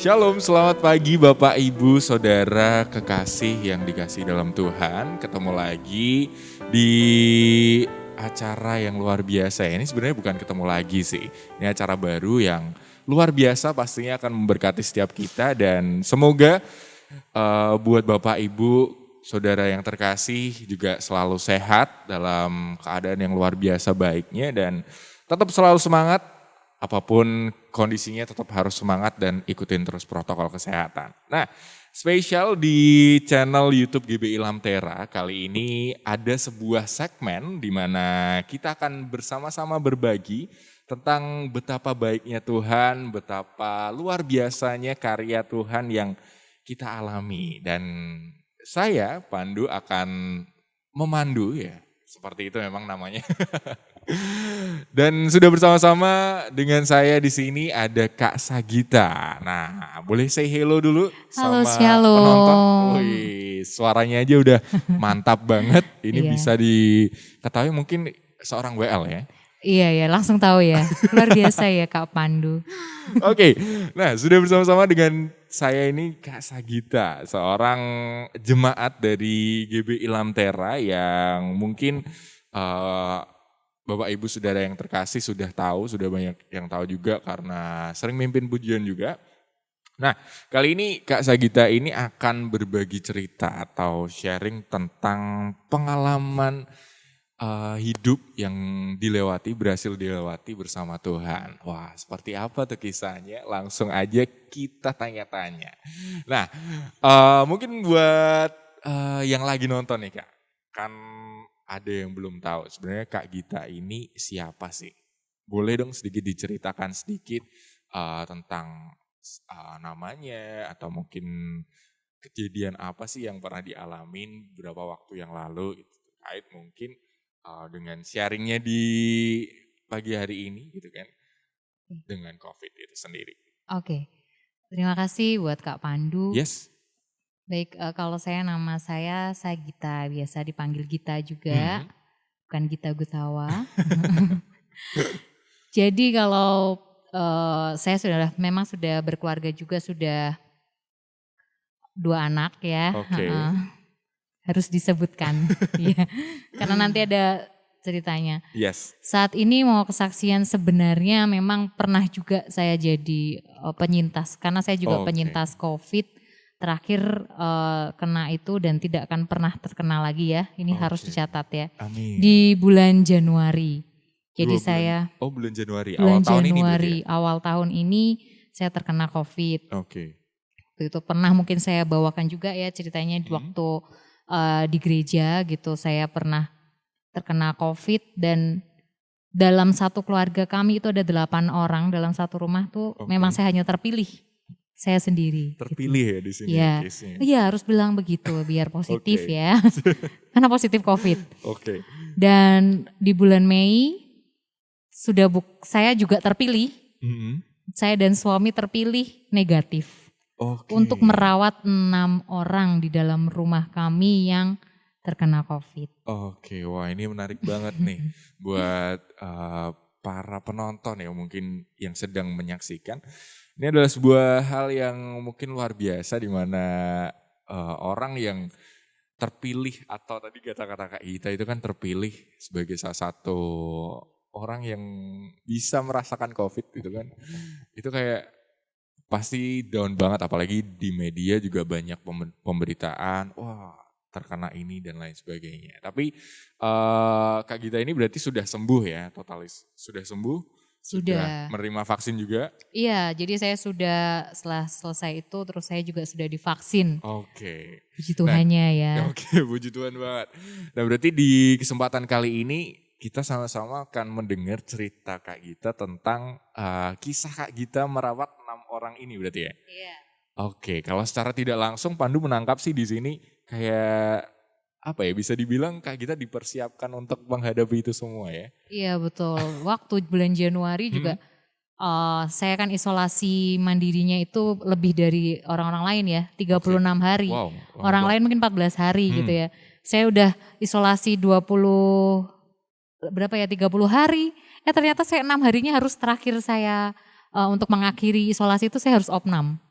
Shalom, selamat pagi Bapak Ibu Saudara kekasih yang dikasih dalam Tuhan. Ketemu lagi di acara yang luar biasa. Ini sebenarnya bukan ketemu lagi sih. Ini acara baru yang luar biasa, pastinya akan memberkati setiap kita. Dan semoga buat Bapak Ibu Saudara yang terkasih juga selalu sehat dalam keadaan yang luar biasa baiknya. Dan tetap selalu semangat. Apapun kondisinya tetap harus semangat dan ikutin terus protokol kesehatan. Nah, spesial di channel YouTube GB Ilham Tera kali ini ada sebuah segmen di mana kita akan bersama-sama berbagi tentang betapa baiknya Tuhan, betapa luar biasanya karya Tuhan yang kita alami. Dan saya, Pandu, akan memandu ya, seperti itu memang namanya. Dan sudah bersama-sama dengan saya di sini ada Kak Sagita. Nah, boleh say hello dulu Halo, sama penonton. shalom. Wih, suaranya aja udah mantap banget. Ini Iya. bisa diketahui mungkin seorang WL ya. Iya ya, langsung tahu ya. Luar biasa ya Kak Pandu. Oke, nah sudah bersama-sama dengan saya ini Kak Sagita, seorang jemaat dari GB Ilham Tera yang mungkin Bapak Ibu Saudara yang terkasih sudah tahu, sudah banyak yang tahu juga karena sering mimpin pujian juga. Nah, kali ini Kak Sagita ini akan berbagi cerita atau sharing tentang pengalaman hidup yang berhasil dilewati bersama Tuhan. Wah, seperti apa tuh kisahnya? Langsung aja kita tanya-tanya. Nah, mungkin buat yang lagi nonton nih Kak, kan ada yang belum tahu sebenarnya Kak Gita ini siapa sih? Boleh dong sedikit diceritakan sedikit tentang namanya atau mungkin kejadian apa sih yang pernah dialamin beberapa waktu yang lalu gitu, terkait mungkin dengan sharingnya di pagi hari ini gitu kan dengan COVID itu sendiri. Oke, terima kasih buat Kak Pandu. Yes. Baik, kalau nama saya Sagita, biasa dipanggil Gita juga, bukan Gita Gutawa. Jadi kalau saya memang sudah berkeluarga juga, sudah 2 anak ya. Oke. Harus disebutkan, ya. Karena nanti ada ceritanya. Yes. Saat ini mau kesaksian sebenarnya memang pernah juga saya jadi penyintas. Karena saya juga penyintas COVID. Terakhir kena itu dan tidak akan pernah terkena lagi ya. Ini harus dicatat ya. Amin. Di bulan Januari. Jadi bulan Januari, bulan awal tahun ini Januari, berarti ya? awal tahun ini saya terkena COVID. Oke. Itu pernah mungkin saya bawakan juga ya ceritanya di waktu di gereja gitu. Saya pernah terkena COVID dan dalam satu keluarga kami itu ada 8 orang dalam satu rumah tuh. Memang saya hanya terpilih. Saya sendiri. Terpilih gitu ya di sini. Iya harus bilang begitu biar positif ya. Karena positif COVID. Oke. Dan di bulan Mei saya juga terpilih. Saya dan suami terpilih negatif. Untuk merawat 6 orang di dalam rumah kami yang terkena COVID. Oke, wah ini menarik banget nih buat para penonton ya mungkin yang sedang menyaksikan. Ini adalah sebuah hal yang mungkin luar biasa di mana orang yang terpilih atau tadi kata-kata Kak Gita itu kan terpilih sebagai salah satu orang yang bisa merasakan COVID gitu kan. Itu kayak pasti down banget apalagi di media juga banyak pemberitaan, wah terkena ini dan lain sebagainya. Tapi Kak Gita ini berarti sudah sembuh ya, totalis sudah sembuh? Sudah menerima vaksin juga? Iya, jadi saya setelah selesai itu terus saya juga sudah divaksin. Oke. Puji Tuhannya ya. Oke, puji Tuhan banget. Nah berarti di kesempatan kali ini kita sama-sama akan mendengar cerita Kak Gita tentang kisah Kak Gita merawat 6 orang ini berarti ya? Iya. Oke, kalau secara tidak langsung Pandu menangkap sih di sini kayak apa ya bisa dibilang Kak Gita dipersiapkan untuk menghadapi itu semua ya? Iya betul, waktu bulan Januari juga saya kan isolasi mandirinya itu lebih dari orang-orang lain ya, 36 hari. Wow, orang lain mungkin 14 hari gitu ya. Saya udah isolasi 30 hari. Ternyata saya 6 harinya harus terakhir saya untuk mengakhiri isolasi itu saya harus opnam.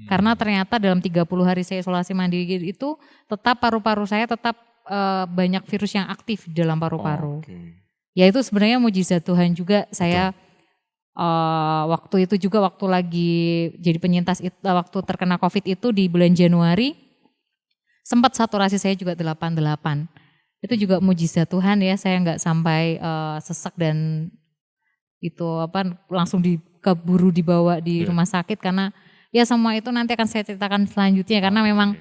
Karena ternyata dalam 30 hari saya isolasi mandiri itu tetap paru-paru saya tetap banyak virus yang aktif di dalam paru-paru. Ya itu sebenarnya mujizat Tuhan juga. Saya waktu itu juga waktu lagi jadi penyintas waktu terkena COVID itu di bulan Januari sempat saturasi saya juga 88. Itu juga mujizat Tuhan ya, saya nggak sampai sesak dan itu langsung keburu dibawa di rumah sakit karena ya semua itu nanti akan saya ceritakan selanjutnya karena memang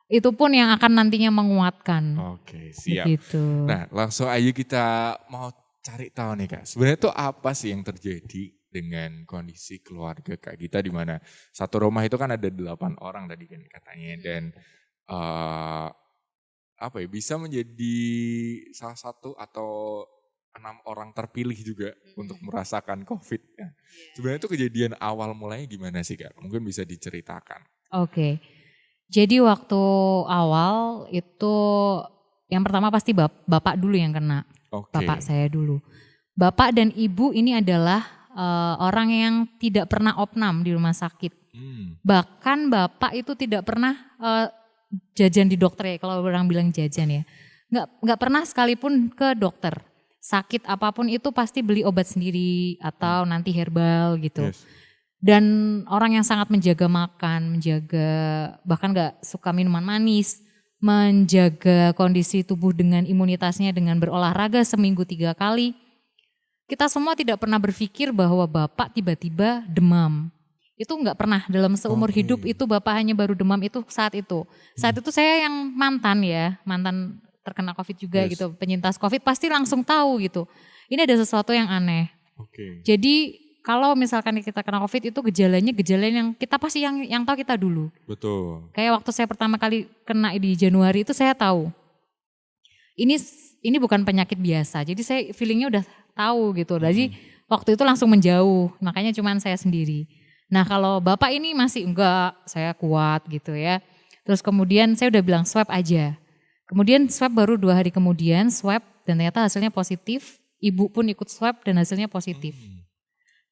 itu pun yang akan nantinya menguatkan. Oke, siap. Begitu. Nah, langsung aja kita mau cari tahu nih Kak. Sebenarnya tuh apa sih yang terjadi dengan kondisi keluarga Kak Gita di mana satu rumah itu kan ada 8 orang tadi kan katanya dan bisa menjadi salah satu atau 6 orang terpilih juga untuk merasakan COVID. Ya. Sebenarnya itu kejadian awal mulanya gimana sih Kak? Mungkin bisa diceritakan. Oke. Jadi waktu awal itu yang pertama pasti bapak dulu yang kena. Bapak saya dulu. Bapak dan ibu ini adalah orang yang tidak pernah opnam di rumah sakit. Bahkan bapak itu tidak pernah jajan di dokter ya, kalau orang bilang jajan ya. Nggak pernah sekalipun ke dokter. Sakit apapun itu pasti beli obat sendiri atau nanti herbal gitu. Yes. Dan orang yang sangat menjaga makan, bahkan gak suka minuman manis, menjaga kondisi tubuh dengan imunitasnya dengan berolahraga seminggu 3 kali. Kita semua tidak pernah berpikir bahwa bapak tiba-tiba demam. Itu gak pernah dalam seumur hidup itu bapak hanya baru demam itu saat itu. Saat itu saya yang mantan terkena COVID juga gitu, penyintas COVID pasti langsung tahu gitu. Ini ada sesuatu yang aneh. Jadi kalau misalkan kita kena COVID itu gejala yang kita pasti yang tahu kita dulu. Betul. Kayak waktu saya pertama kali kena di Januari itu saya tahu. Ini bukan penyakit biasa. Jadi saya feelingnya udah tahu gitu. Jadi waktu itu langsung menjauh. Makanya cuman saya sendiri. Nah kalau bapak ini masih enggak, saya kuat gitu ya. Terus kemudian saya udah bilang swab aja. Kemudian swab baru 2 hari kemudian swab dan ternyata hasilnya positif. Ibu pun ikut swab dan hasilnya positif.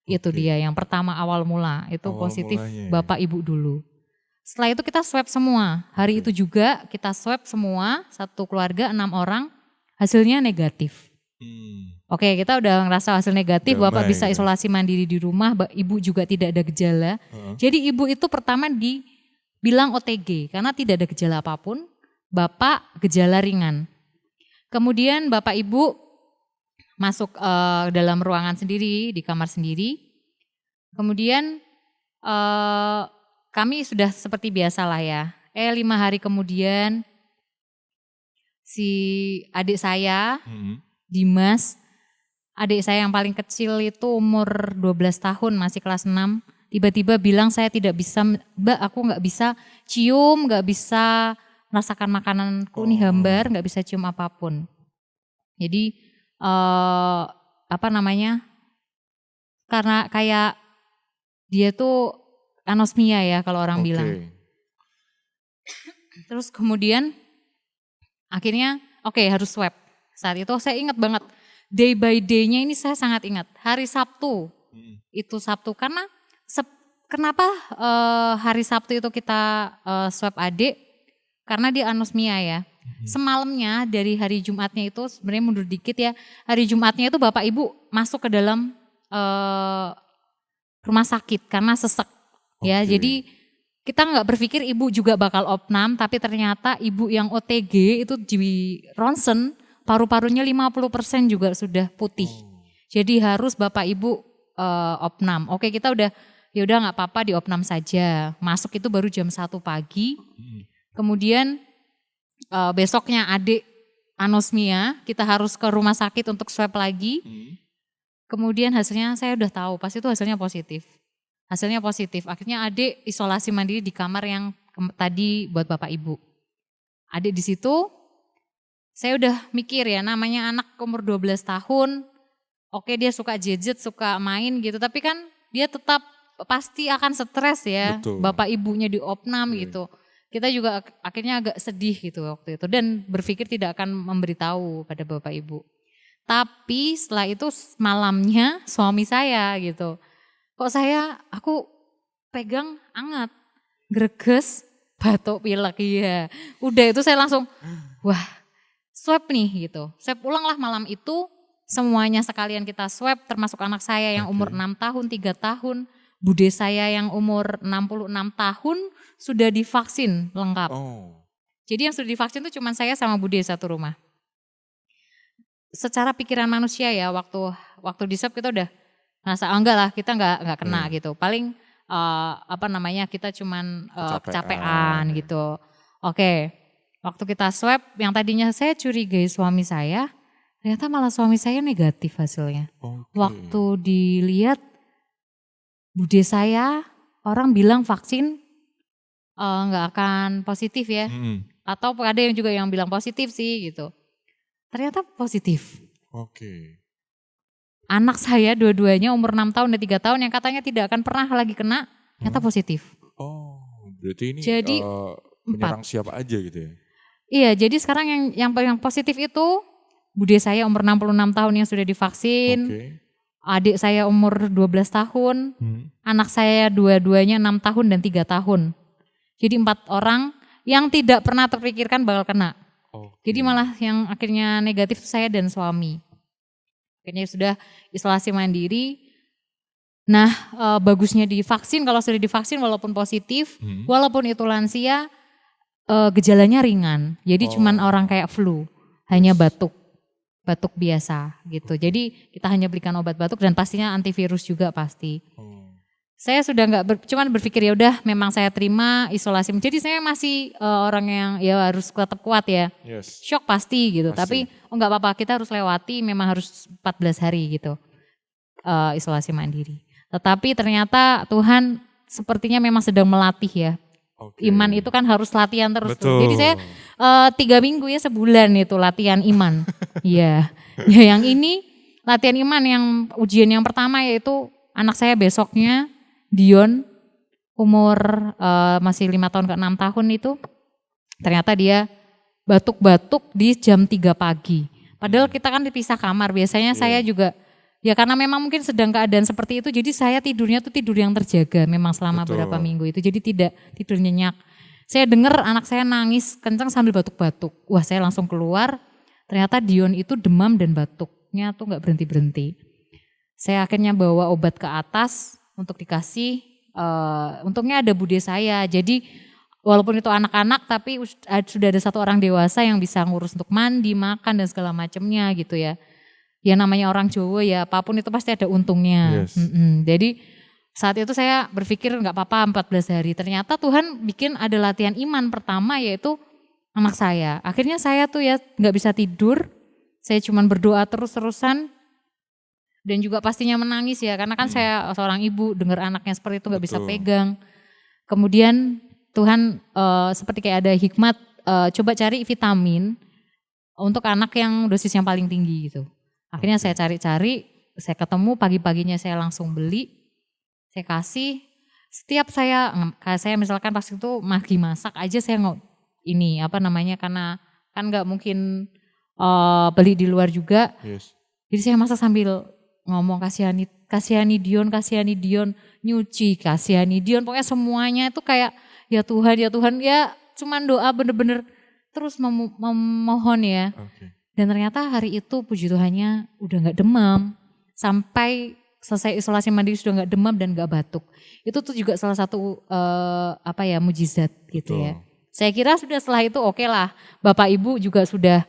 Itu dia yang pertama awal mula itu positif mulanya, bapak ibu dulu. Setelah itu kita swab semua. Hari itu juga kita swab semua, satu keluarga 6 orang, hasilnya negatif. Oke, kita udah ngerasa hasil negatif, bapak bisa isolasi mandiri di rumah, ibu juga tidak ada gejala. Jadi ibu itu pertama dibilang OTG karena tidak ada gejala apapun, bapak gejala ringan. Kemudian bapak ibu masuk dalam ruangan sendiri, di kamar sendiri. Kemudian kami sudah seperti biasa lah ya. 5 hari kemudian si adik saya, Dimas, adik saya yang paling kecil itu umur 12 tahun, masih kelas 6. Tiba-tiba bilang saya tidak bisa, Mbak aku gak bisa cium, gak bisa merasakan makananku nih hambar, gak bisa cium apapun. Jadi karena kayak dia tuh anosmia ya kalau orang bilang. Terus kemudian akhirnya harus swab. Saat itu saya ingat banget day by day-nya ini saya sangat ingat. Hari Sabtu, itu Sabtu karena kenapa hari Sabtu itu kita swab adik? Karena dia anosmia ya. Semalamnya dari hari Jumatnya itu sebenarnya mundur dikit ya. Hari Jumatnya itu bapak ibu masuk ke dalam rumah sakit karena sesek. Ya, jadi kita nggak berpikir ibu juga bakal opnam, tapi ternyata ibu yang OTG itu di ronsen paru-parunya 50% juga sudah putih. Jadi harus bapak ibu opnam. Oke, kita udah nggak apa-apa di opnam saja. Masuk itu baru jam 1 pagi. Kemudian besoknya adik anosmia, kita harus ke rumah sakit untuk swab lagi. Kemudian hasilnya saya udah tahu, pas itu hasilnya positif. Hasilnya positif, akhirnya adik isolasi mandiri di kamar yang tadi buat bapak ibu. Adik di situ, saya udah mikir ya namanya anak umur 12 tahun, oke dia suka gadget, suka main gitu, tapi kan dia tetap pasti akan stres ya. Betul. Bapak ibunya di opnam gitu. Kita juga akhirnya agak sedih gitu waktu itu dan berpikir tidak akan memberitahu pada bapak ibu. Tapi setelah itu malamnya suami saya gitu, aku pegang hangat. greges, batuk, pilek, iya. Udah itu saya langsung, wah swab nih gitu. Swab ulang lah malam itu, semuanya sekalian kita swab, termasuk anak saya yang umur 6 tahun, 3 tahun, bude saya yang umur 66 tahun sudah divaksin lengkap. Oh. Jadi yang sudah divaksin itu cuma saya sama bude satu rumah. Secara pikiran manusia ya, waktu di swab kita udah ngerasa enggak lah, kita enggak kena gitu. Paling kita cuman kecapean gitu. Oke. Waktu kita swab yang tadinya saya curigai suami saya, ternyata malah suami saya negatif hasilnya. Waktu dilihat bude saya, orang bilang vaksin enggak akan positif ya. Atau ada yang juga yang bilang positif sih gitu. Ternyata positif. Oke. Anak saya dua-duanya umur 6 tahun dan 3 tahun yang katanya tidak akan pernah lagi kena, ternyata positif. Oh, berarti ini Jadi menyerang siapa aja gitu ya? Iya, jadi sekarang yang positif itu bude saya umur 66 tahun yang sudah divaksin. Adik saya umur 12 tahun. Anak saya dua-duanya 6 tahun dan 3 tahun. Jadi 4 orang yang tidak pernah terpikirkan bakal kena. Jadi malah yang akhirnya negatif saya dan suami. Akhirnya sudah isolasi mandiri. Nah bagusnya divaksin, kalau sudah divaksin walaupun positif, walaupun itu lansia, gejalanya ringan. Jadi cuman orang kayak flu, hanya batuk biasa gitu. Jadi kita hanya berikan obat batuk dan pastinya antivirus juga pasti. Saya sudah cuman berpikir ya udah memang saya terima isolasi. Jadi saya masih orang yang ya harus tetap kuat ya. Shock pasti gitu. Tapi enggak apa-apa, kita harus lewati, memang harus 14 hari gitu isolasi mandiri. Tetapi ternyata Tuhan sepertinya memang sedang melatih ya. Iman itu kan harus latihan terus tuh. Jadi saya 3 minggu ya, sebulan itu latihan iman. Iya. Ya yang ini latihan iman yang ujian yang pertama yaitu anak saya besoknya Dion umur masih 5 tahun ke 6 tahun itu ternyata dia batuk-batuk di jam 3 pagi. Padahal kita kan dipisah kamar, biasanya saya juga ya karena memang mungkin sedang keadaan seperti itu, jadi saya tidurnya tuh tidur yang terjaga memang selama beberapa minggu itu, jadi tidak tidur nyenyak. Saya dengar anak saya nangis kencang sambil batuk-batuk, wah saya langsung keluar, ternyata Dion itu demam dan batuknya tuh gak berhenti-berhenti. Saya akhirnya bawa obat ke atas untuk dikasih, untungnya ada bude saya, jadi walaupun itu anak-anak tapi sudah ada satu orang dewasa yang bisa ngurus untuk mandi, makan dan segala macamnya gitu ya. Ya namanya orang Jawa ya apapun itu pasti ada untungnya. Jadi saat itu saya berpikir gak apa-apa 14 hari. Ternyata Tuhan bikin ada latihan iman pertama yaitu anak saya. Akhirnya saya tuh ya gak bisa tidur, saya cuman berdoa terus-terusan. Dan juga pastinya menangis ya karena kan saya seorang ibu dengar anaknya seperti itu gak bisa pegang. Kemudian Tuhan seperti kayak ada hikmat, coba cari vitamin untuk anak yang dosis yang paling tinggi gitu. Akhirnya saya cari-cari, saya ketemu pagi-paginya saya langsung beli, saya kasih. Setiap saya misalkan pas itu lagi masak aja saya karena kan gak mungkin beli di luar juga. Jadi saya masak sambil ngomong kasihani Dion, nyuci, kasihani Dion, pokoknya semuanya itu kayak ya Tuhan ya cuman doa bener-bener terus memohon ya. Dan ternyata hari itu puji Tuhannya udah gak demam, sampai selesai isolasi mandiri sudah gak demam dan gak batuk. Itu tuh juga salah satu mujizat gitu ya. Saya kira sudah setelah itu oke lah, Bapak Ibu juga sudah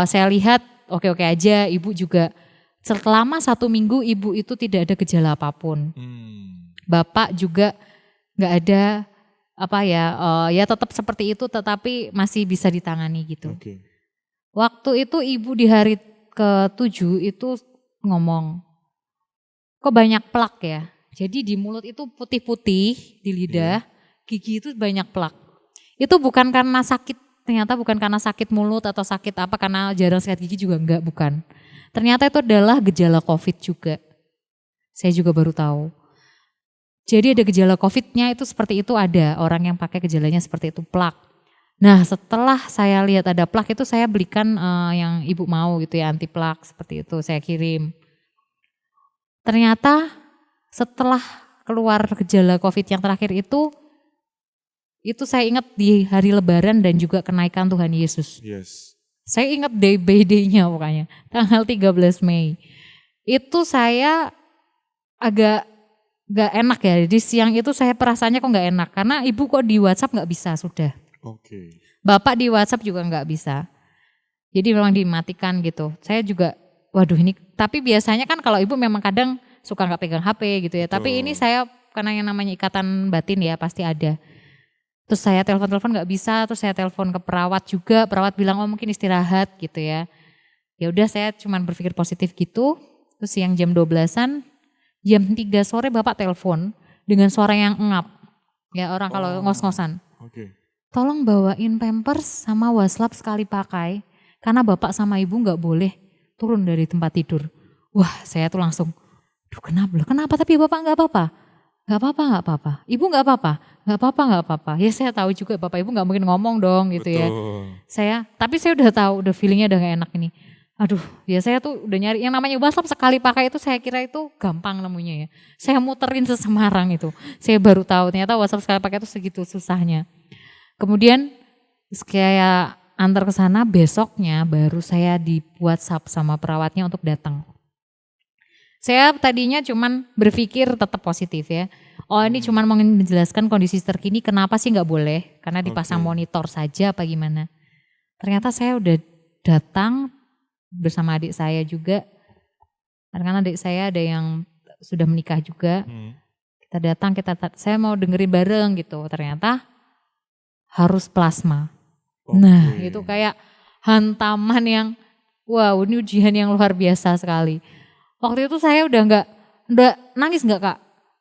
saya lihat oke-oke aja, Ibu juga. Selama 1 minggu Ibu itu tidak ada gejala apapun. Bapak juga gak ada ya tetap seperti itu tetapi masih bisa ditangani gitu. Waktu itu Ibu di hari ke-7 itu ngomong, kok banyak plak ya? Jadi di mulut itu putih-putih, di lidah, gigi itu banyak plak. Itu bukan karena sakit, ternyata bukan karena sakit mulut atau sakit apa, karena jarang sikat gigi juga enggak, bukan. Ternyata itu adalah gejala COVID juga. Saya juga baru tahu. Jadi ada gejala COVID-nya itu seperti itu, ada orang yang pakai gejalanya seperti itu, plak. Nah setelah saya lihat ada plak itu saya belikan yang Ibu mau gitu ya, anti plak seperti itu saya kirim. Ternyata setelah keluar gejala COVID yang terakhir itu Itu saya ingat di hari Lebaran dan juga kenaikan Tuhan Yesus. Yes. Saya ingat day by day-nya pokoknya, tanggal 13 Mei. Itu saya agak gak enak ya, di siang itu saya perasaannya kok gak enak. Karena ibu kok di WhatsApp gak bisa sudah. Oke. Bapak di WhatsApp juga gak bisa. Jadi memang dimatikan gitu. Saya juga, waduh ini, tapi biasanya kan kalau ibu memang kadang suka gak pegang HP gitu ya. Betul. Tapi ini saya, karena yang namanya ikatan batin ya pasti ada. Terus saya telepon-telepon gak bisa, terus saya telepon ke perawat juga, perawat bilang oh mungkin istirahat gitu ya. Ya udah saya cuman berpikir positif gitu, terus siang jam 12-an, jam 3 sore bapak telepon dengan suara yang engap. Ya orang kalau ngos-ngosan. Oke. Tolong bawain Pampers sama waslap sekali pakai, karena bapak sama ibu gak boleh turun dari tempat tidur. Wah saya tuh langsung, duh kenapa tapi bapak gak apa-apa? Gak apa-apa. Ibu gak apa-apa? Gak apa-apa. Ya saya tahu juga bapak ibu gak mungkin ngomong dong gitu ya. Tapi saya udah tahu, udah feelingnya udah gak enak ini. Aduh ya saya tuh udah nyari, yang namanya WhatsApp sekali pakai itu saya kira itu gampang nemunya ya. Saya muterin sesemarang itu. Saya baru tahu ternyata WhatsApp sekali pakai itu segitu susahnya. Kemudian kayak antar ke sana, besoknya baru saya di WhatsApp sama perawatnya untuk datang. Saya tadinya cuman berpikir tetap positif ya. Oh ini cuman mau menjelaskan kondisi terkini kenapa sih nggak boleh. Karena dipasang monitor saja apa gimana. Ternyata saya udah datang bersama adik saya juga. Karena adik saya ada yang sudah menikah juga. Kita datang, saya mau dengerin bareng gitu. Ternyata harus plasma. Nah itu kayak hantaman yang wow ini ujian yang luar biasa sekali. Waktu itu saya udah nangis nggak kak?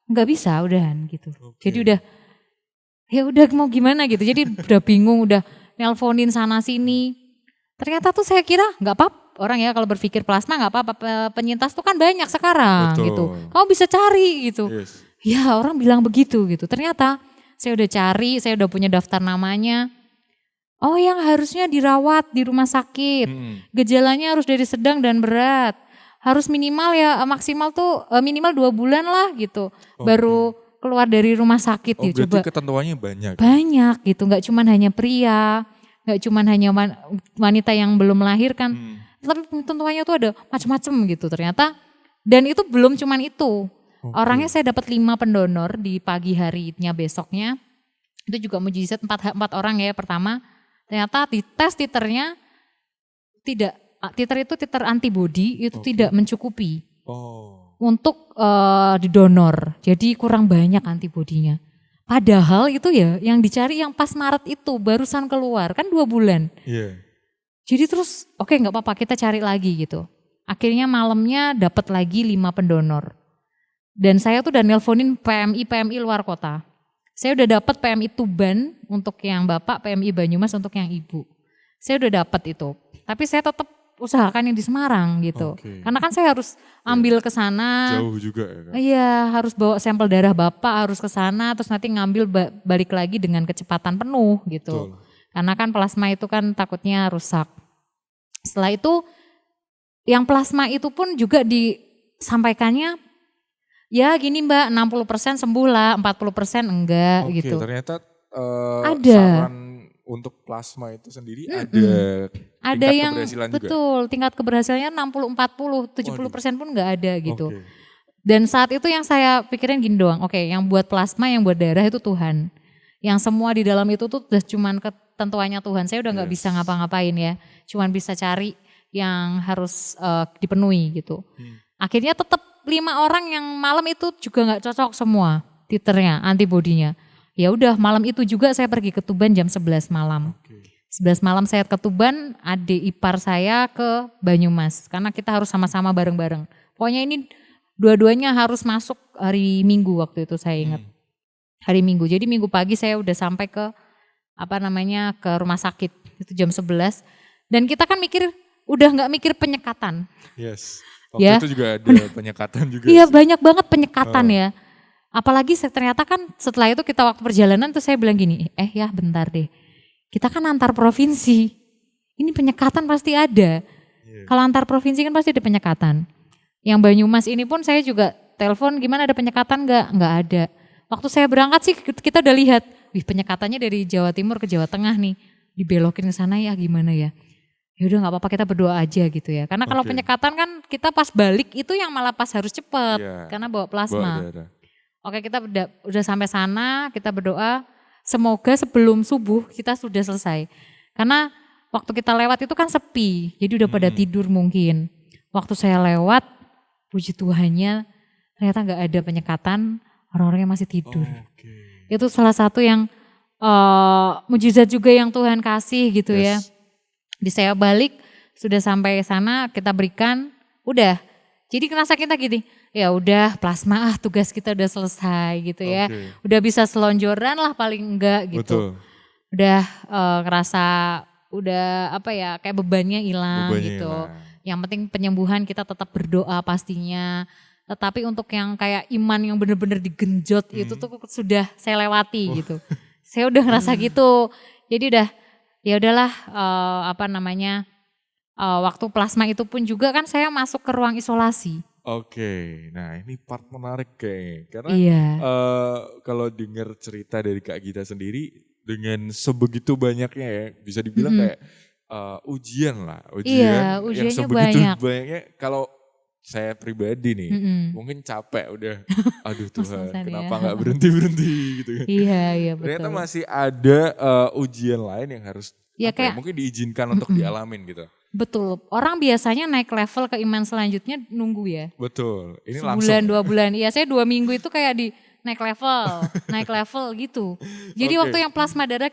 Nggak bisa udahan gitu. Jadi udah mau gimana gitu. Jadi udah bingung, udah nelponin sana sini. Ternyata tuh saya kira nggak apa-apa. Orang ya kalau berpikir plasma nggak apa-apa. Penyintas tuh kan banyak sekarang gitu. Kamu bisa cari gitu. Yes. Ya orang bilang begitu gitu. Ternyata saya udah cari, saya udah punya daftar namanya. Oh yang harusnya dirawat di rumah sakit. Gejalanya harus dari sedang dan berat. Harus minimal ya maksimal tuh minimal 2 bulan lah gitu. Baru keluar dari rumah sakit ya coba. Berarti ketentuannya banyak. Banyak gitu, gak cuman hanya pria, gak cuman hanya wanita yang belum melahirkan. Tapi ketentuannya tuh ada macam-macam gitu ternyata. Dan itu belum cuman itu. Orangnya saya dapat 5 pendonor di pagi harinya besoknya. Itu juga mujizat 4 orang ya pertama. Ternyata di tes titernya tidak. Titer antibody itu tidak mencukupi untuk didonor. Jadi kurang banyak antibodinya. Padahal itu ya yang dicari yang pas Maret itu barusan keluar kan 2 bulan. Jadi terus oke nggak apa-apa kita cari lagi gitu. Akhirnya malamnya dapat lagi 5 pendonor. Dan saya tuh udah nelponin PMI luar kota. Saya udah dapat PMI Tuban untuk yang bapak, PMI Banyumas untuk yang ibu. Saya udah dapat itu. Tapi saya tetap usahakan yang di Semarang gitu. Karena kan saya harus ambil ke sana. Jauh juga ya kan? Iya, harus bawa sampel darah bapak, harus ke sana terus nanti ngambil balik lagi dengan kecepatan penuh gitu. Karena kan plasma itu kan takutnya rusak. Setelah itu yang plasma itu pun juga disampaikannya ya gini Mbak 60% sembuh lah, 40% enggak gitu. Ternyata ada saran untuk plasma itu sendiri ada yang keberhasilan juga. Betul, tingkat keberhasilannya 60-40, 70% pun enggak ada gitu. Dan saat itu yang saya pikirin gini doang, yang buat plasma, yang buat darah itu Tuhan. Yang semua di dalam itu tuh udah cuman ketentuannya Tuhan. Saya udah nggak bisa ngapa-ngapain ya, cuman bisa cari yang harus dipenuhi gitu. Akhirnya tetap 5 orang yang malam itu juga nggak cocok semua titernya, antibodinya. Ya udah malam itu juga saya pergi ke Tuban jam 11 malam. 11 malam saya ke Tuban, adik ipar saya ke Banyumas. Karena kita harus sama-sama bareng-bareng. Pokoknya ini dua-duanya harus masuk hari Minggu waktu itu saya ingat. Hari Minggu, jadi Minggu pagi saya udah sampai ke ke rumah sakit. Itu jam 11. Dan kita kan udah gak mikir penyekatan. Waktu itu juga ada penyekatan juga. Iya banyak banget penyekatan ya. Apalagi ternyata kan setelah itu kita waktu perjalanan tuh saya bilang gini, ya bentar deh. Kita kan antar provinsi, ini penyekatan pasti ada. Kalau antar provinsi kan pasti ada penyekatan. Yang Banyumas ini pun saya juga telepon gimana ada penyekatan nggak ada. Waktu saya berangkat sih kita udah lihat, wih penyekatannya dari Jawa Timur ke Jawa Tengah nih, dibelokin ke sana ya gimana ya. Ya udah nggak apa-apa kita berdoa aja gitu ya. Karena kalau Oke. penyekatan kan kita pas balik itu yang malah pas harus cepet Iya. karena bawa Bawa plasma. darah. Oke kita udah sampai sana, kita berdoa semoga sebelum subuh kita sudah selesai. Karena waktu kita lewat itu kan sepi, jadi udah pada tidur mungkin. Waktu saya lewat, puji Tuhannya ternyata nggak ada penyekatan, orang-orangnya masih tidur. Oke. Itu salah satu yang mujizat juga yang Tuhan kasih gitu ya. Yes. Di saya balik, sudah sampai sana kita berikan, udah. Jadi ngerasa kita gini, ya udah plasma tugas kita udah selesai gitu ya. Oke. Udah bisa selonjoran lah paling enggak gitu. Betul. Udah ngerasa udah apa ya kayak bebannya hilang Bebannya gitu. hilang. Yang penting penyembuhan kita tetap berdoa pastinya. Tetapi untuk yang kayak iman yang bener-bener digenjot itu tuh sudah saya lewati gitu. Saya udah ngerasa gitu. Jadi udah ya udahlah apa namanya waktu plasma itu pun juga kan saya masuk ke ruang isolasi. Oke, nah ini part menarik kayaknya. Karena Iya. kalau dengar cerita dari Kak Gita sendiri dengan sebegitu banyaknya ya, bisa dibilang kayak ujian lah. Iya, Ujian yang ujiannya sebegitu banyak. banyaknya. Kalau saya pribadi nih, Mm-mm. mungkin capek udah, aduh Tuhan Ngos-ngosan ya. kenapa gak berhenti-berhenti gitu kan. Iya Ternyata betul. masih ada ujian lain yang harus Ya apa ya, kayak mungkin diizinkan untuk dialamin gitu. betul. Orang biasanya naik level ke iman selanjutnya nunggu ya. Betul, ini Sebulan, langsung. 2 bulan. Iya saya 2 minggu itu kayak di naik level gitu. Jadi Oke. waktu yang plasma darah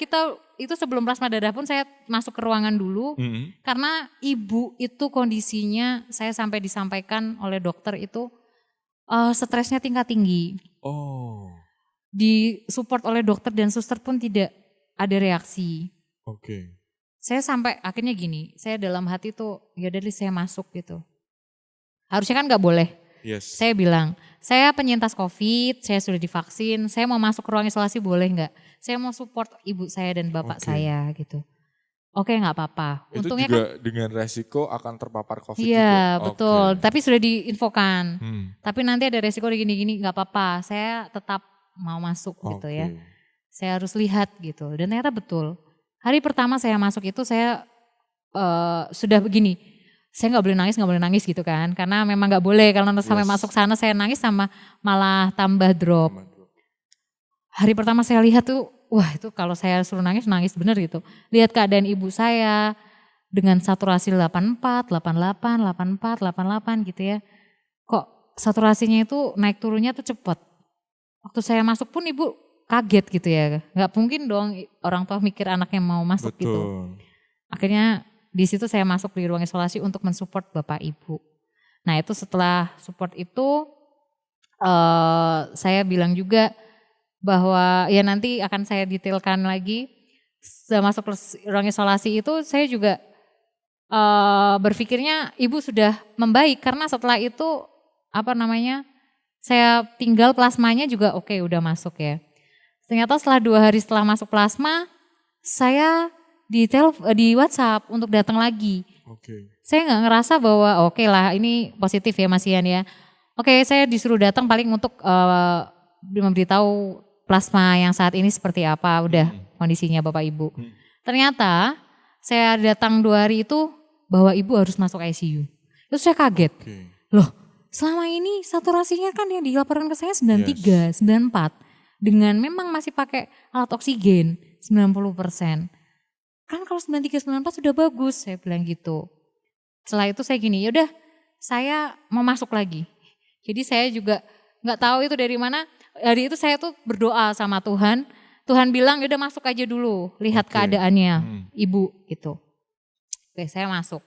itu sebelum plasma darah pun saya masuk ke ruangan dulu. Mm-mm. Karena ibu itu kondisinya saya sampai disampaikan oleh dokter itu stresnya tingkat tinggi. Oh, Disupport oleh dokter dan suster pun tidak ada reaksi. oke. Saya sampai akhirnya gini, saya dalam hati tuh ya udah deh saya masuk gitu. Harusnya kan nggak boleh. Yes. Saya bilang, saya penyintas COVID, saya sudah divaksin, saya mau masuk ke ruang isolasi boleh nggak? Saya mau support ibu saya dan bapak Oke. saya gitu. Oke nggak apa-apa. Itu Untungnya juga kan, dengan resiko akan terpapar COVID juga. iya Oke. betul. Tapi sudah diinfokan. Hmm. Tapi nanti ada resiko gini-gini nggak apa-apa. Saya tetap mau masuk gitu Oke. ya. Saya harus lihat gitu. Dan ternyata betul. Hari pertama saya masuk itu saya sudah begini. Saya nggak boleh nangis gitu kan. Karena memang nggak boleh. Kalau sampai Yes. masuk sana saya nangis sama malah tambah drop. Aman, bro. Hari pertama saya lihat tuh, wah itu kalau saya suruh nangis, nangis bener gitu. Lihat keadaan ibu saya dengan saturasi 84, 88, 84, 88 gitu ya. Kok saturasinya itu naik turunnya tuh cepet. Waktu saya masuk pun ibu kaget gitu ya. Gak mungkin dong orang tua mikir anaknya mau masuk gitu. Betul. Akhirnya di situ saya masuk di ruang isolasi untuk mensupport bapak ibu. Nah itu setelah support itu saya bilang juga bahwa ya nanti akan saya detailkan lagi. Setelah masuk ruang isolasi itu saya juga berpikirnya ibu sudah membaik karena setelah itu apa namanya saya tinggal plasmanya juga oke udah masuk ya. Ternyata setelah 2 hari setelah masuk plasma saya di WhatsApp untuk datang lagi. Oke. Saya nggak ngerasa bahwa oke lah ini positif ya Mas Ian ya. Oke saya disuruh datang paling untuk memberitahu plasma yang saat ini seperti apa. Udah kondisinya Bapak Ibu. Ternyata saya datang 2 hari itu bahwa ibu harus masuk ICU. Itu saya kaget. Oke. Loh selama ini saturasinya kan yang dilaporkan ke saya 93, 94. Dengan memang masih pakai alat oksigen 90%. Kan kalau 93, 94 sudah bagus saya bilang gitu. Setelah itu saya gini, yaudah saya mau masuk lagi. Jadi saya juga gak tahu itu dari mana. Hari itu saya tuh berdoa sama Tuhan. Tuhan bilang yaudah masuk aja dulu, lihat Oke. keadaannya ibu gitu. Oke saya masuk.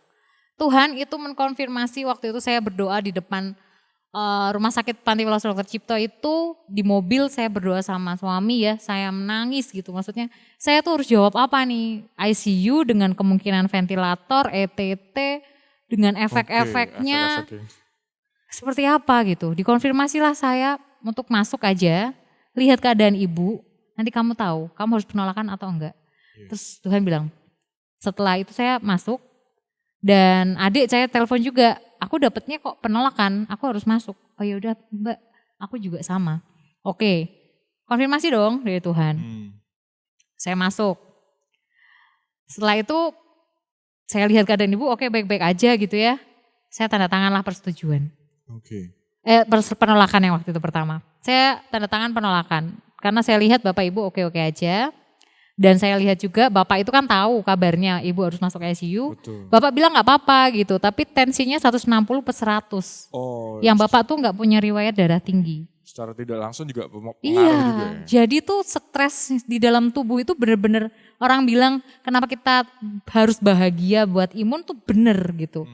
Tuhan itu mengkonfirmasi waktu itu saya berdoa di depan rumah sakit Panti Wiloso Dr. Cipto itu di mobil saya berdoa sama suami ya, saya menangis gitu. Maksudnya saya tuh harus jawab apa nih? ICU dengan kemungkinan ventilator, ETT dengan efek-efeknya Oke, efek-efeknya. seperti apa gitu. Dikonfirmasilah saya untuk masuk aja, lihat keadaan ibu, nanti kamu tahu, kamu harus penolakan atau enggak. Terus Tuhan bilang, setelah itu saya masuk dan adik saya telepon juga, aku dapetnya kok penolakan, aku harus masuk. Oh ya udah Mbak, aku juga sama. Oke, konfirmasi dong dari Tuhan. Saya masuk. Setelah itu saya lihat keadaan ibu oke baik-baik aja gitu ya. Saya tanda tanganlah persetujuan. Oke. Penolakan yang waktu itu pertama. Saya tanda tangan penolakan. Karena saya lihat bapak ibu oke-oke aja. Dan saya lihat juga bapak itu kan tahu kabarnya ibu harus masuk ICU. Betul. Bapak bilang gak apa-apa gitu. Tapi tensinya 160/100. Oh, Yang bapak tuh gak punya riwayat darah tinggi. secara tidak langsung juga pengaruh Iya, juga ya. jadi tuh stres di dalam tubuh itu bener-bener orang bilang kenapa kita harus bahagia buat imun tuh bener gitu.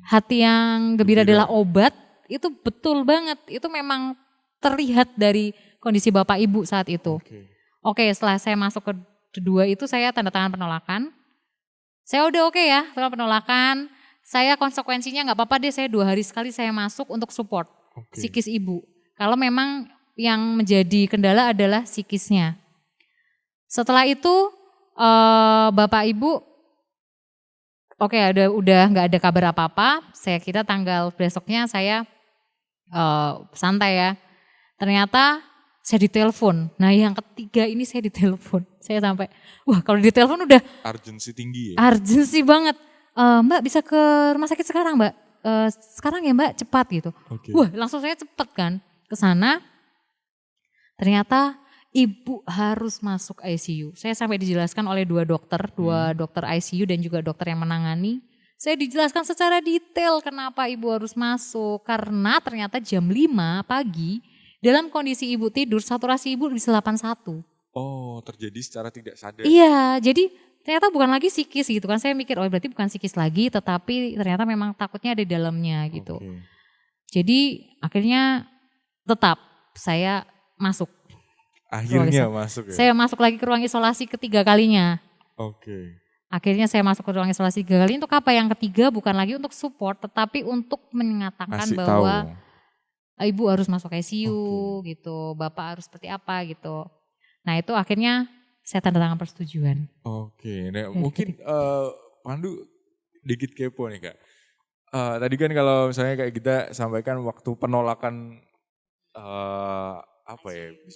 Hati yang gembira adalah obat itu betul banget. Itu memang terlihat dari kondisi bapak ibu saat itu. Oke, setelah saya masuk ke kedua itu saya tanda tangan penolakan. Saya udah oke ya setelah penolakan. Saya konsekuensinya gak apa-apa deh saya 2 hari sekali saya masuk untuk support psikis ibu. Kalau memang yang menjadi kendala adalah psikisnya. Setelah itu bapak ibu oke udah nggak ada kabar apa-apa. Saya kira tanggal besoknya saya santai ya. Ternyata saya ditelepon. Nah yang ketiga ini saya ditelepon. Saya sampai wah kalau ditelepon udah urgensi tinggi ya. Urgensi banget. Mbak bisa ke rumah sakit sekarang mbak. Sekarang ya mbak cepat gitu. Wah langsung saya cepat kan. Ke sana, ternyata ibu harus masuk ICU. Saya sampai dijelaskan oleh 2 dokter ICU dan juga dokter yang menangani. Saya dijelaskan secara detail kenapa ibu harus masuk. Karena ternyata jam 5 pagi dalam kondisi ibu tidur, saturasi ibu bisa 81. Oh terjadi secara tidak sadar. Iya, jadi ternyata bukan lagi psikis gitu kan. Saya mikir berarti bukan psikis lagi tetapi ternyata memang takutnya ada di dalamnya gitu. Jadi akhirnya tetap saya masuk. Akhirnya masuk ya? Saya masuk lagi ke ruang isolasi ketiga kalinya. Akhirnya saya masuk ke ruang isolasi 3 kali. Untuk apa? Yang ketiga bukan lagi untuk support tetapi untuk mengatakan bahwa ibu harus masuk ICU gitu. Bapak harus seperti apa gitu. Nah itu akhirnya saya tanda tangan persetujuan. Nah mungkin Pandu dikit kepo nih Kak. Tadi kan kalau misalnya kayak kita sampaikan waktu penolakan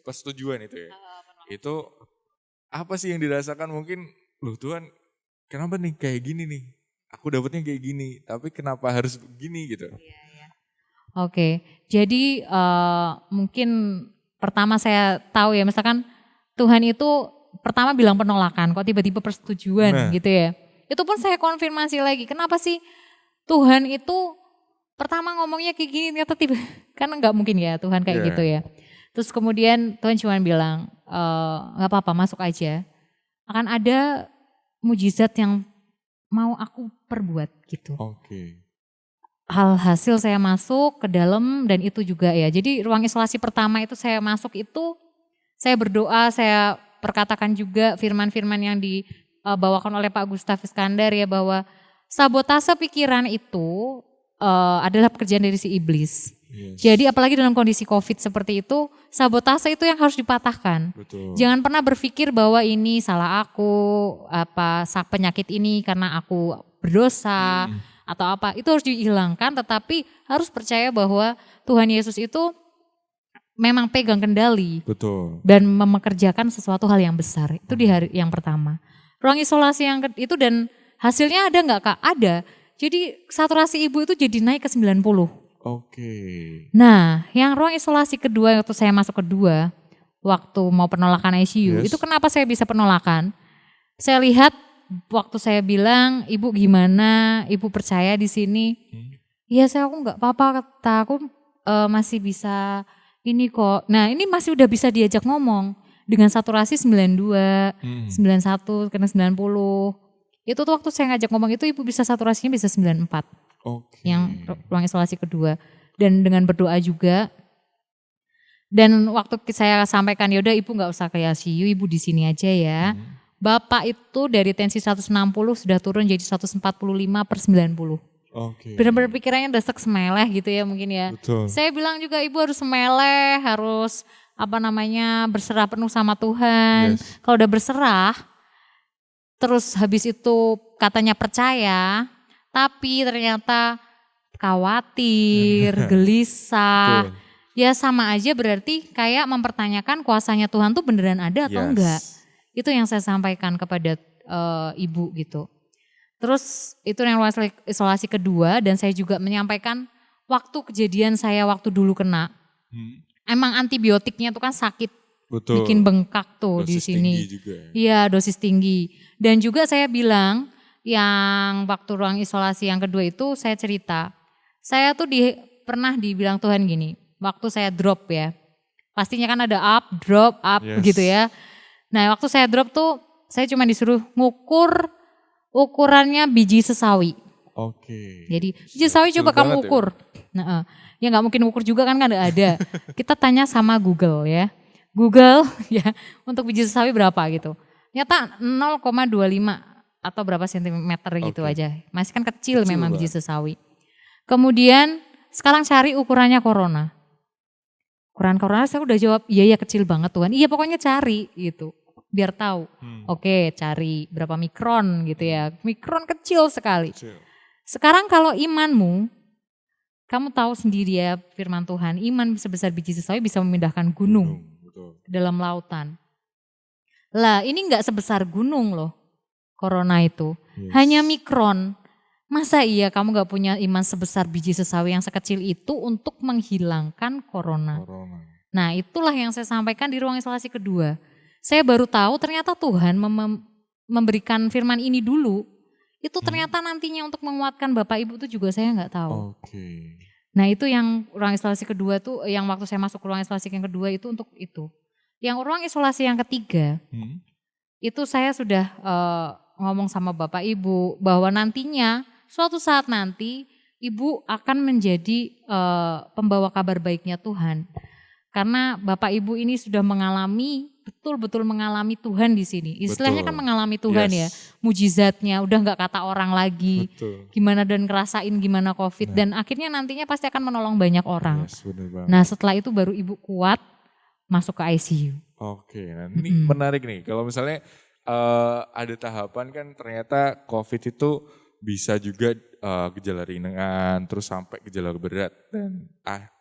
persetujuan itu ya. Itu apa sih yang dirasakan mungkin loh Tuhan kenapa nih kayak gini nih. Aku dapetnya kayak gini tapi kenapa harus begini gitu. Jadi mungkin pertama saya tahu ya misalkan Tuhan itu pertama bilang penolakan kok tiba-tiba persetujuan gitu ya. Itu pun saya konfirmasi lagi kenapa sih Tuhan itu pertama ngomongnya kayak gini ternyata kan nggak mungkin ya Tuhan kayak gitu ya. Terus kemudian Tuhan cuma bilang nggak apa-apa masuk aja. Akan ada mujizat yang mau aku perbuat gitu. Hasil saya masuk ke dalam dan itu juga ya. Jadi ruang isolasi pertama itu saya masuk itu saya berdoa, saya perkatakan juga firman-firman yang dibawakan oleh Pak Gustaf Iskandar ya bahwa sabotase pikiran itu adalah pekerjaan dari si iblis. Jadi apalagi dalam kondisi COVID seperti itu, sabotase itu yang harus dipatahkan. Jangan pernah berpikir bahwa ini salah aku, penyakit ini karena aku berdosa atau apa. Itu harus dihilangkan tetapi harus percaya bahwa Tuhan Yesus itu memang pegang kendali. Dan memekerjakan sesuatu hal yang besar. Itu di hari yang pertama. Ruang isolasi yang itu dan hasilnya ada nggak Kak? Ada. Jadi saturasi ibu itu jadi naik ke 90. Nah, yang ruang isolasi kedua waktu saya masuk kedua, waktu mau penolakan ICU, itu kenapa saya bisa penolakan? Saya lihat waktu saya bilang, ibu gimana, ibu percaya di sini? Iya aku nggak apa-apa, kata aku masih bisa ini kok. Nah ini masih udah bisa diajak ngomong dengan saturasi 92, 91, kena 90. Itu tuh waktu saya ngajak ngomong itu ibu bisa saturasinya bisa 94. Yang ruang isolasi kedua. Dan dengan berdoa juga. Dan waktu saya sampaikan yaudah ibu gak usah ke ICU, ibu di sini aja ya. Bapak itu dari tensi 160 sudah turun jadi 145/90. Benar-benar pikirannya desek semeleh gitu ya mungkin ya. Saya bilang juga ibu harus semeleh, harus berserah penuh sama Tuhan. Kalau udah berserah, terus habis itu katanya percaya, tapi ternyata khawatir, gelisah. Ya sama aja berarti kayak mempertanyakan kuasanya Tuhan tuh beneran ada atau enggak. Itu yang saya sampaikan kepada ibu gitu. Terus itu yang ruang isolasi kedua, dan saya juga menyampaikan waktu kejadian saya waktu dulu kena. Emang antibiotiknya itu kan sakit, Betul. bikin bengkak tuh di Dosis sini. tinggi juga. Iya, dosis tinggi. Dan juga saya bilang yang waktu ruang isolasi yang kedua itu saya cerita. Saya tuh pernah dibilang Tuhan gini, waktu saya drop ya. Pastinya kan ada up, drop, up gitu ya. Nah, waktu saya drop tuh saya cuma disuruh ngukur ukurannya biji sesawi. Oke. Jadi biji sesawi coba kamu ukur. Nah, ya nggak mungkin ukur juga kan nggak ada. Kita tanya sama Google ya. Google ya untuk biji sesawi berapa gitu. Nyata 0,25 atau berapa sentimeter gitu aja. Masih kan kecil memang biji sesawi. Kemudian sekarang cari ukurannya corona. Ukuran corona saya udah jawab, iya kecil banget Tuhan. Iya pokoknya cari gitu. Biar tahu. Oke, cari berapa mikron gitu ya. Mikron kecil sekali. Sekarang kalau imanmu, kamu tahu sendiri ya firman Tuhan, iman sebesar biji sesawi bisa memindahkan gunung ke dalam lautan. Lah ini enggak sebesar gunung loh, corona itu. Hanya mikron. Masa iya kamu gak punya iman sebesar biji sesawi yang sekecil itu untuk menghilangkan corona. Nah itulah yang saya sampaikan di ruang isolasi kedua. Saya baru tahu ternyata Tuhan memberikan firman ini dulu. Itu ternyata nantinya untuk menguatkan Bapak Ibu itu juga saya gak tahu. Nah itu yang ruang isolasi kedua tuh, yang waktu saya masuk ke ruang isolasi yang kedua itu untuk itu. Yang ruang isolasi yang ketiga, itu saya sudah ngomong sama Bapak Ibu bahwa nantinya suatu saat nanti Ibu akan menjadi pembawa kabar baiknya Tuhan. Karena Bapak Ibu ini sudah mengalami, betul-betul mengalami Tuhan di sini. Istilahnya kan mengalami Tuhan ya, mujizatnya, udah gak kata orang lagi. Gimana dan ngerasain gimana COVID. Dan akhirnya nantinya pasti akan menolong banyak orang. Nah setelah itu baru Ibu kuat masuk ke ICU. Oke, nah ini menarik nih. Kalau misalnya ada tahapan kan ternyata COVID itu bisa juga gejala ringan terus sampai gejala berat, dan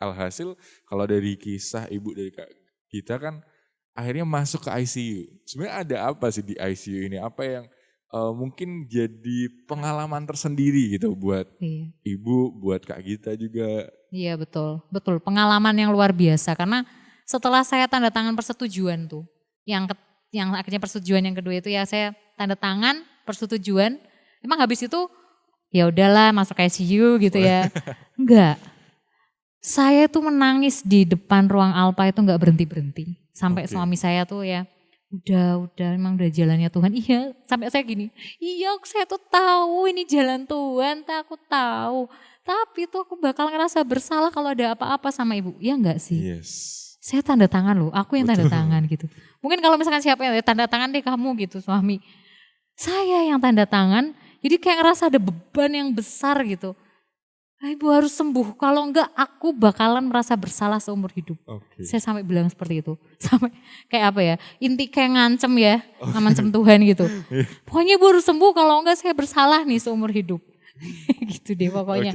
alhasil kalau dari kisah ibu dari kita kan akhirnya masuk ke ICU. Sebenarnya ada apa sih di ICU ini? Apa yang mungkin jadi pengalaman tersendiri gitu buat ibu, buat Kak Gita juga? Iya betul, pengalaman yang luar biasa karena setelah saya tanda tangan persetujuan tuh, yang akhirnya persetujuan yang kedua itu ya saya tanda tangan persetujuan. Emang habis itu ya udahlah masuk ICU gitu ya. Enggak. Saya tuh menangis di depan ruang Alpa itu enggak berhenti-berhenti. Sampai suami saya tuh ya, udah emang udah jalannya Tuhan. Iya, sampai saya gini, iya saya tuh tahu ini jalan Tuhan, aku tahu. Tapi tuh aku bakal ngerasa bersalah kalau ada apa-apa sama ibu. Ya enggak sih? Saya tanda tangan loh, aku yang tanda tangan gitu. Mungkin kalau misalkan siapa yang tanda tangan deh kamu gitu suami. Saya yang tanda tangan. Jadi kayak ngerasa ada beban yang besar gitu. Ibu harus sembuh, kalau enggak aku bakalan merasa bersalah seumur hidup. Saya sampai bilang seperti itu. Sampai kayak apa ya, inti kayak ngancem ya, ngancem Tuhan gitu. Pokoknya ibu harus sembuh, kalau enggak saya bersalah nih seumur hidup. Gitu deh pokoknya.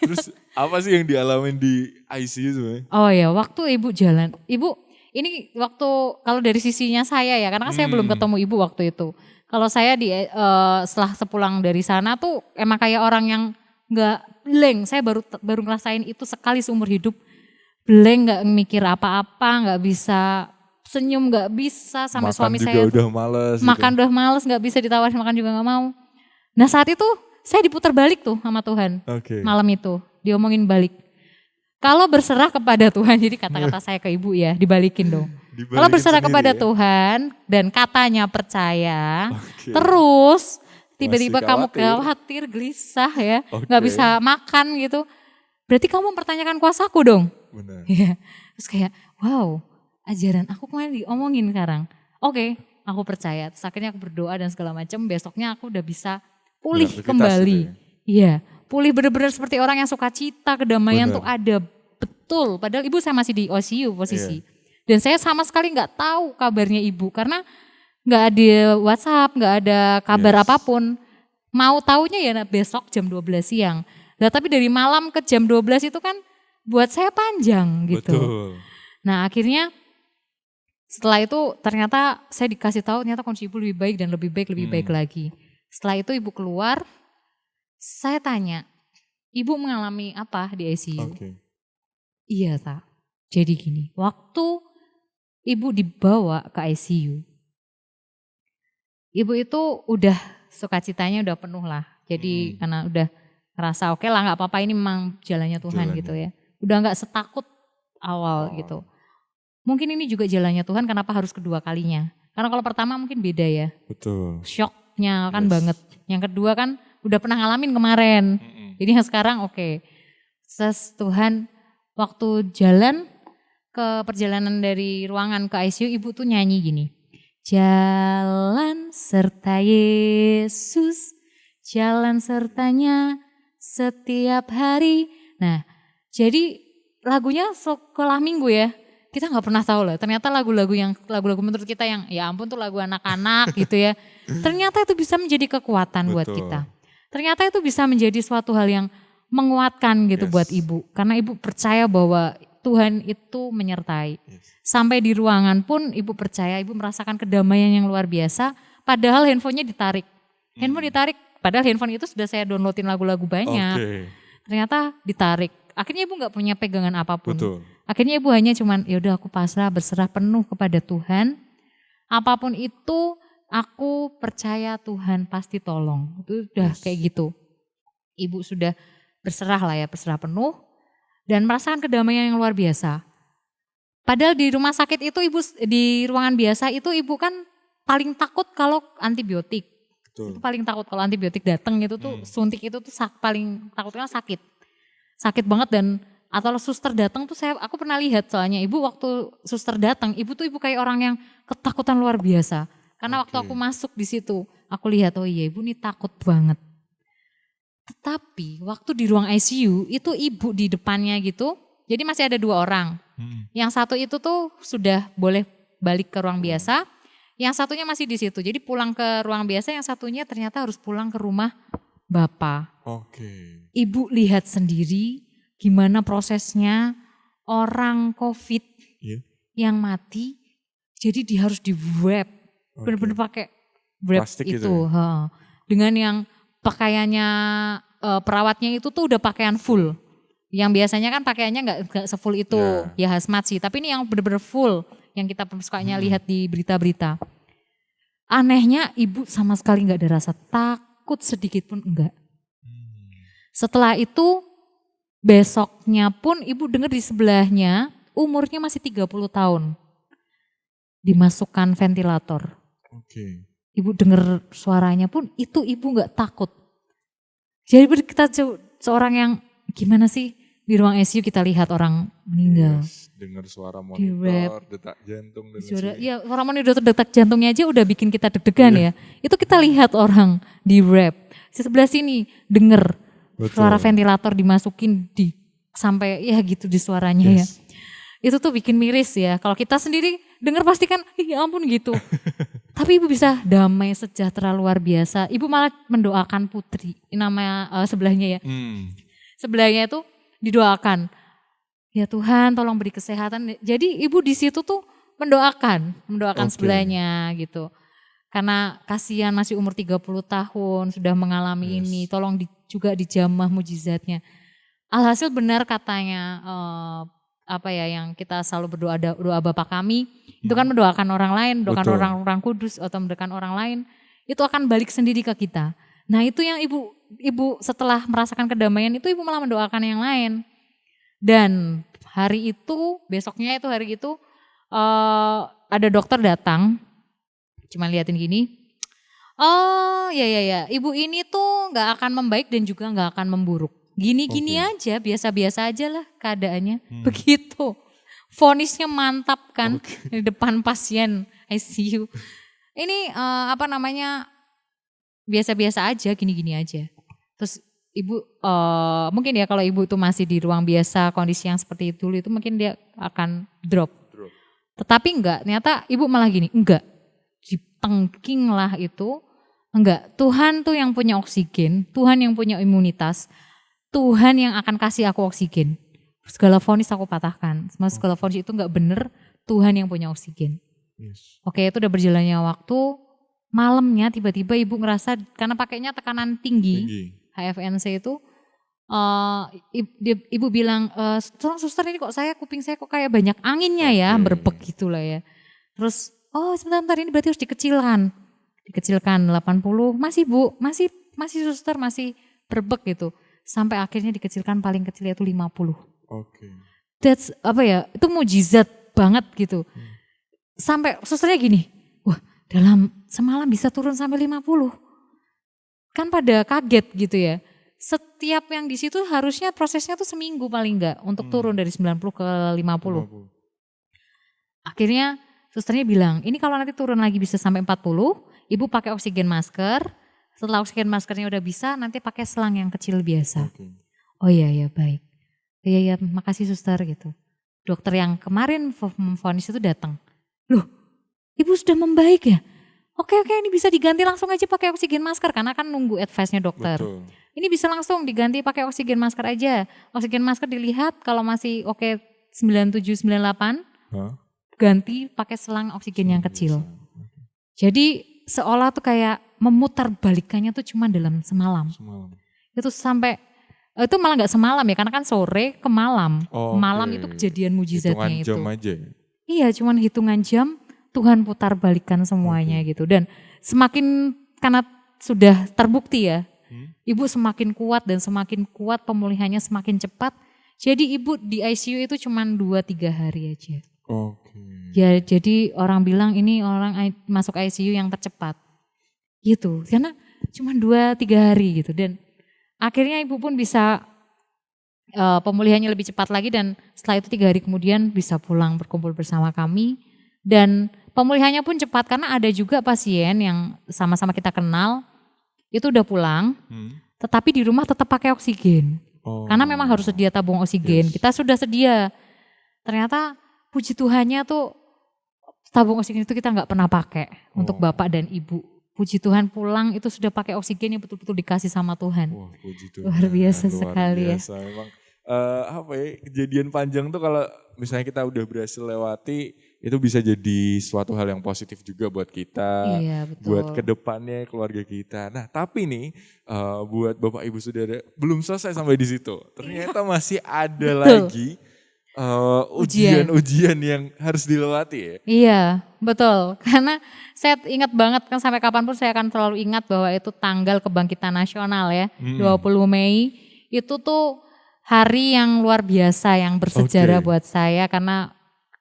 Terus apa sih yang dialamin di ICU sebenarnya? Oh ya, waktu ibu jalan. Ibu, ini waktu kalau dari sisinya saya ya, karena kan saya belum ketemu ibu waktu itu. Kalau saya setelah sepulang dari sana tuh emang kayak orang yang nggak blank. Saya baru ngerasain itu sekali seumur hidup. Blank, nggak mikir apa-apa, nggak bisa senyum, nggak bisa. Sampai makan suami saya udah males. Makan gitu. Udah males, nggak bisa ditawarin makan juga nggak mau. Nah saat itu saya diputar balik tuh sama Tuhan. Malam itu diomongin balik. Kalau berserah kepada Tuhan, jadi kata-kata saya ke ibu ya, dibalikin dong. Kalau berserah kepada Tuhan dan katanya percaya, terus tiba-tiba kamu khawatir, gelisah ya, gak bisa makan gitu. Berarti kamu mempertanyakan kuasaku dong. Ya. Terus kayak wow, ajaran aku kemarin diomongin sekarang. Aku percaya. Terus akhirnya aku berdoa dan segala macam. Besoknya aku udah bisa pulih kembali. Iya, pulih benar-benar seperti orang yang sukacita, kedamaian tuh ada betul. Padahal ibu saya masih di OCU posisi. Dan saya sama sekali nggak tahu kabarnya ibu karena nggak ada WhatsApp, nggak ada kabar apapun. Mau taunya ya besok jam 12 siang. Nah tapi dari malam ke jam 12 itu kan buat saya panjang gitu. Nah akhirnya Setelah itu ternyata saya dikasih tahu ternyata kondisi ibu lebih baik dan lebih baik lagi. Setelah itu ibu keluar, saya tanya, ibu mengalami apa di ICU? Oke. Iya tak. Jadi gini, waktu ibu dibawa ke ICU, ibu itu udah sukacitanya udah penuh lah. Jadi karena udah ngerasa oke lah nggak apa-apa ini memang jalannya Tuhan Jalannya. gitu ya. Udah nggak setakut awal gitu. Mungkin ini juga jalannya Tuhan kenapa harus kedua kalinya. Karena kalau pertama mungkin beda ya. Betul. Shocknya kan Yes. banget. Yang kedua kan udah pernah ngalamin kemarin. Jadi yang sekarang oke. Tuhan waktu jalan ke perjalanan dari ruangan ke ICU ibu tuh nyanyi gini. Jalan serta Yesus, jalan sertanya setiap hari. Nah, jadi lagunya sekolah minggu ya. Kita nggak pernah tahu lah. Ternyata lagu-lagu menurut kita yang ya ampun tuh lagu anak-anak gitu ya. Ternyata itu bisa menjadi kekuatan buat Betul. kita. Ternyata itu bisa menjadi suatu hal yang menguatkan gitu Yes. buat ibu. Karena ibu percaya bahwa Tuhan itu menyertai. Yes. Sampai di ruangan pun ibu percaya, ibu merasakan kedamaian yang luar biasa. Padahal handphonenya ditarik. Handphone ditarik, padahal handphone itu sudah saya downloadin lagu-lagu banyak. Oke. Ternyata ditarik. Akhirnya ibu nggak punya pegangan apapun. Betul. Akhirnya ibu hanya cuman ya udah aku pasrah berserah penuh kepada Tuhan. Apapun itu aku percaya Tuhan pasti tolong. Itu udah Yes. kayak gitu. Ibu sudah berserah lah ya, berserah penuh dan merasakan kedamaian yang luar biasa. Padahal di rumah sakit itu ibu di ruangan biasa itu ibu kan paling takut kalau antibiotik. Betul. Itu paling takut kalau antibiotik datang itu tuh suntik itu tuh paling takutnya sakit. Sakit banget dan atau suster datang tuh aku pernah lihat soalnya ibu waktu suster datang ibu kayak orang yang ketakutan luar biasa. Karena waktu aku masuk di situ aku lihat oh iya ibu ini takut banget. Tetapi waktu di ruang ICU itu ibu di depannya gitu. Jadi masih ada 2 orang. Yang satu itu tuh sudah boleh balik ke ruang biasa. Yang satunya masih di situ. Jadi pulang ke ruang biasa, yang satunya ternyata harus pulang ke rumah Bapak. Oke. Ibu lihat sendiri gimana prosesnya orang COVID Iya. yang mati. Jadi dia harus di wrap. Bener-bener pakai wrap Plastik itu. gitu ya? Dengan yang pakaiannya perawatnya itu tuh udah pakaian full. Yang biasanya kan pakaiannya nggak sefull itu, ya hazmat sih. Tapi ini yang bener-bener full, yang kita sukanya lihat di berita-berita. Anehnya ibu sama sekali nggak ada rasa takut sedikit pun enggak. Setelah itu besoknya pun ibu dengar di sebelahnya umurnya masih 30 tahun. Dimasukkan ventilator. Oke. Ibu dengar suaranya pun itu ibu nggak takut. Jadi kita seorang yang gimana sih di ruang ICU kita lihat orang meninggal. Yes. Dengar suara Di monitor, wrap. detak jantung dan Suara, sebagainya. ya suara monitor detak jantungnya aja udah bikin kita deg-degan ya. Itu kita lihat orang di wrap. Di sebelah sini denger suara ventilator dimasukin sampai ya gitu di suaranya ya. Itu tuh bikin miris ya. Kalau kita sendiri denger pasti kan ya ampun gitu. Tapi ibu bisa damai sejahtera luar biasa. Ibu malah mendoakan Putri. Nama sebelahnya ya. Sebelahnya itu didoakan. Ya Tuhan tolong beri kesehatan. Jadi ibu di situ tuh mendoakan sebelahnya gitu. Karena kasihan masih umur 30 tahun sudah mengalami ini. Tolong juga dijamah mujizatnya. Alhasil benar katanya apa ya yang kita selalu berdoa doa Bapa kami. Itu kan mendoakan orang lain, mendoakan orang-orang kudus atau mendoakan orang lain. Itu akan balik sendiri ke kita. Nah itu yang ibu setelah merasakan kedamaian itu ibu malah mendoakan yang lain. Dan besoknya itu hari itu ada dokter datang, cuma liatin gini, oh ya, ibu ini tuh gak akan membaik dan juga gak akan memburuk. Gini-gini aja, biasa-biasa aja lah keadaannya, begitu. Vonisnya mantap kan di depan pasien ICU. Ini biasa-biasa aja, gini-gini aja. Terus ibu mungkin ya kalau ibu itu masih di ruang biasa kondisi yang seperti itu mungkin dia akan drop. Tetapi enggak, ternyata ibu malah gini, enggak. Ditengking lah itu, enggak. Tuhan tuh yang punya oksigen, Tuhan yang punya imunitas, Tuhan yang akan kasih aku oksigen. Segala vonis aku patahkan, segala vonis itu enggak benar, Tuhan yang punya oksigen. Yes. Oke, itu udah berjalannya waktu. Malamnya tiba-tiba ibu ngerasa karena pakainya tekanan tinggi. HFNC itu ibu bilang, tolong suster ini kok kuping saya kok kayak banyak anginnya ya, berbek gitu lah ya. Terus, sebentar ini berarti harus dikecilkan 80, masih bu, masih suster, masih berbek gitu. Sampai akhirnya dikecilkan paling kecil yaitu 50. That's itu mujizat banget gitu. Sampai susternya gini, wah dalam semalam bisa turun sampai 50. Kan pada kaget gitu ya. Setiap yang di situ harusnya prosesnya tuh seminggu paling enggak untuk turun dari 90 ke 50. Akhirnya susternya bilang, ini kalau nanti turun lagi bisa sampai 40, ibu pakai oksigen masker. Setelah oksigen maskernya udah bisa, nanti pakai selang yang kecil biasa. Oh iya ya baik. Iya makasih suster gitu. Dokter yang kemarin memvonis itu datang. Loh, ibu sudah membaik ya? Oke, ini bisa diganti langsung aja pakai oksigen masker karena kan nunggu advice-nya dokter. Betul. Ini bisa langsung diganti pakai oksigen masker aja. Oksigen masker dilihat kalau masih oke 97, 98, ganti pakai selang oksigen yang kecil. Jadi seolah tuh kayak memutar balikannya tuh cuma dalam semalam. Itu sampai, itu malah gak semalam ya karena kan sore ke malam. Malam itu kejadian mujizatnya itu. Hitungan jam aja. Iya cuman hitungan jam Tuhan putar balikan semuanya gitu. Dan semakin karena sudah terbukti ya. Ibu semakin kuat dan semakin kuat pemulihannya semakin cepat. Jadi ibu di ICU itu cuma 2-3 hari aja. Ya jadi orang bilang ini orang masuk ICU yang tercepat. Gitu. Karena cuma 2-3 hari gitu. Dan akhirnya ibu pun bisa pemulihannya lebih cepat lagi dan setelah itu 3 hari kemudian bisa pulang berkumpul bersama kami. Dan pemulihannya pun cepat karena ada juga pasien yang sama-sama kita kenal itu udah pulang, tetapi di rumah tetap pakai oksigen. Karena memang harus sedia tabung oksigen. Kita sudah sedia. Ternyata puji Tuhannya tuh tabung oksigen itu kita nggak pernah pakai untuk bapak dan ibu. Puji Tuhan pulang itu sudah pakai oksigen yang betul-betul dikasih sama Tuhan. Puji Tuhan. Luar biasa sekali ya. Memang kejadian panjang tuh kalau misalnya kita udah berhasil lewati itu bisa jadi suatu hal yang positif juga buat kita, buat kedepannya keluarga kita. Nah tapi nih buat Bapak Ibu Saudara belum selesai sampai di situ. Ternyata masih ada lagi ujian-ujian yang harus dilewati ya. Iya betul, karena saya ingat banget kan sampai kapanpun saya akan selalu ingat bahwa itu tanggal kebangkitan nasional ya, 20 Mei itu tuh hari yang luar biasa yang bersejarah buat saya karena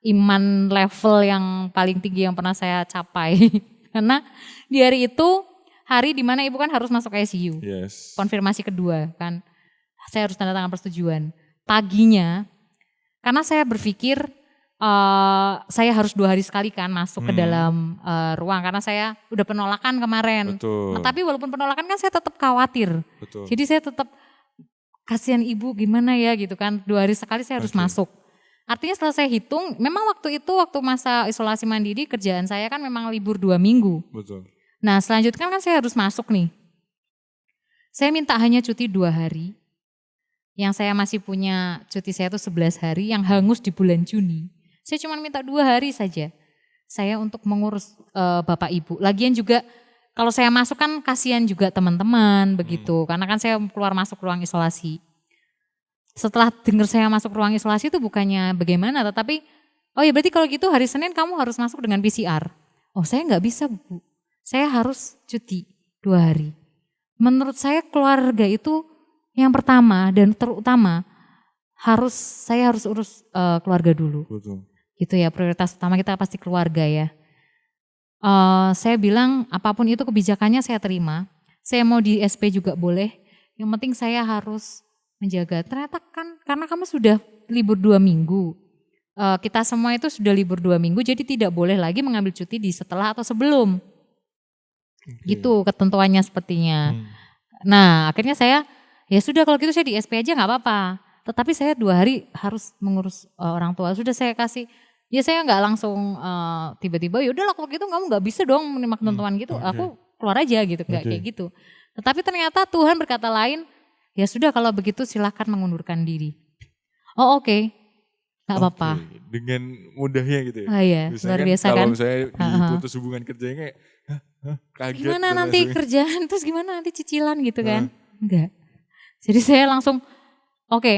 iman level yang paling tinggi yang pernah saya capai. Karena di hari itu hari dimana ibu kan harus masuk ICU, konfirmasi kedua kan, saya harus tanda tangan persetujuan. Paginya, karena saya berpikir saya harus 2 hari sekali kan masuk ke dalam ruang karena saya udah penolakan kemarin. Nah, tapi walaupun penolakan kan saya tetap khawatir. Jadi saya tetap kasihan ibu gimana ya gitu kan, 2 hari sekali saya harus masuk. Artinya setelah saya hitung, memang waktu masa isolasi mandiri kerjaan saya kan memang libur 2 minggu. Nah selanjutnya kan saya harus masuk nih. Saya minta hanya cuti 2 hari. Yang saya masih punya cuti saya itu 11 hari yang hangus di bulan Juni. Saya cuma minta 2 hari saja. Saya untuk mengurus bapak ibu. Lagian juga kalau saya masuk kan kasihan juga teman-teman begitu. Karena kan saya keluar masuk ruang isolasi. Setelah dengar saya masuk ruang isolasi itu bukannya bagaimana, tetapi oh ya berarti kalau gitu hari Senin kamu harus masuk dengan PCR. Oh saya nggak bisa bu, saya harus cuti 2 hari. Menurut saya keluarga itu yang pertama dan terutama saya harus urus keluarga dulu. Gitu ya, prioritas utama kita pasti keluarga ya. Saya bilang apapun itu kebijakannya saya terima. Saya mau di SP juga boleh. Yang penting saya harus menjaga. Ternyata kan karena kamu sudah libur 2 minggu. Kita semua itu sudah libur 2 minggu jadi tidak boleh lagi mengambil cuti di setelah atau sebelum. Gitu ketentuannya sepertinya. Nah akhirnya saya ya sudah kalau gitu saya di SP aja gak apa-apa. Tetapi saya 2 hari harus mengurus orang tua. Sudah saya kasih, ya saya gak langsung tiba-tiba ya udahlah kalau gitu kamu gak bisa dong menerima ketentuan gitu. Aku keluar aja gitu, gak kayak gitu. Tetapi ternyata Tuhan berkata lain. Ya sudah kalau begitu silahkan mengundurkan diri. Oh oke. Gak apa-apa. Oke, dengan mudahnya gitu ya. Oh iya, Biasanya luar kan biasa kalau kan. misalnya Heeh. diputus hubungan kerjanya kayak kaget Gimana dan nanti langsung. kerjaan, terus gimana nanti cicilan gitu Heeh. kan. Enggak. Jadi saya langsung, oke,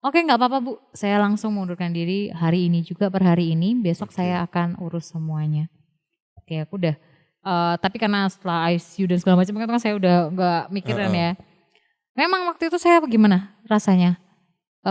oke nggak apa-apa Bu. Saya langsung mundurkan diri hari ini juga per hari ini, besok Oke. saya akan urus semuanya. Oke aku udah, tapi karena setelah ICU dan segala macam kan saya udah nggak mikirin Heeh. ya. Memang waktu itu saya gimana rasanya?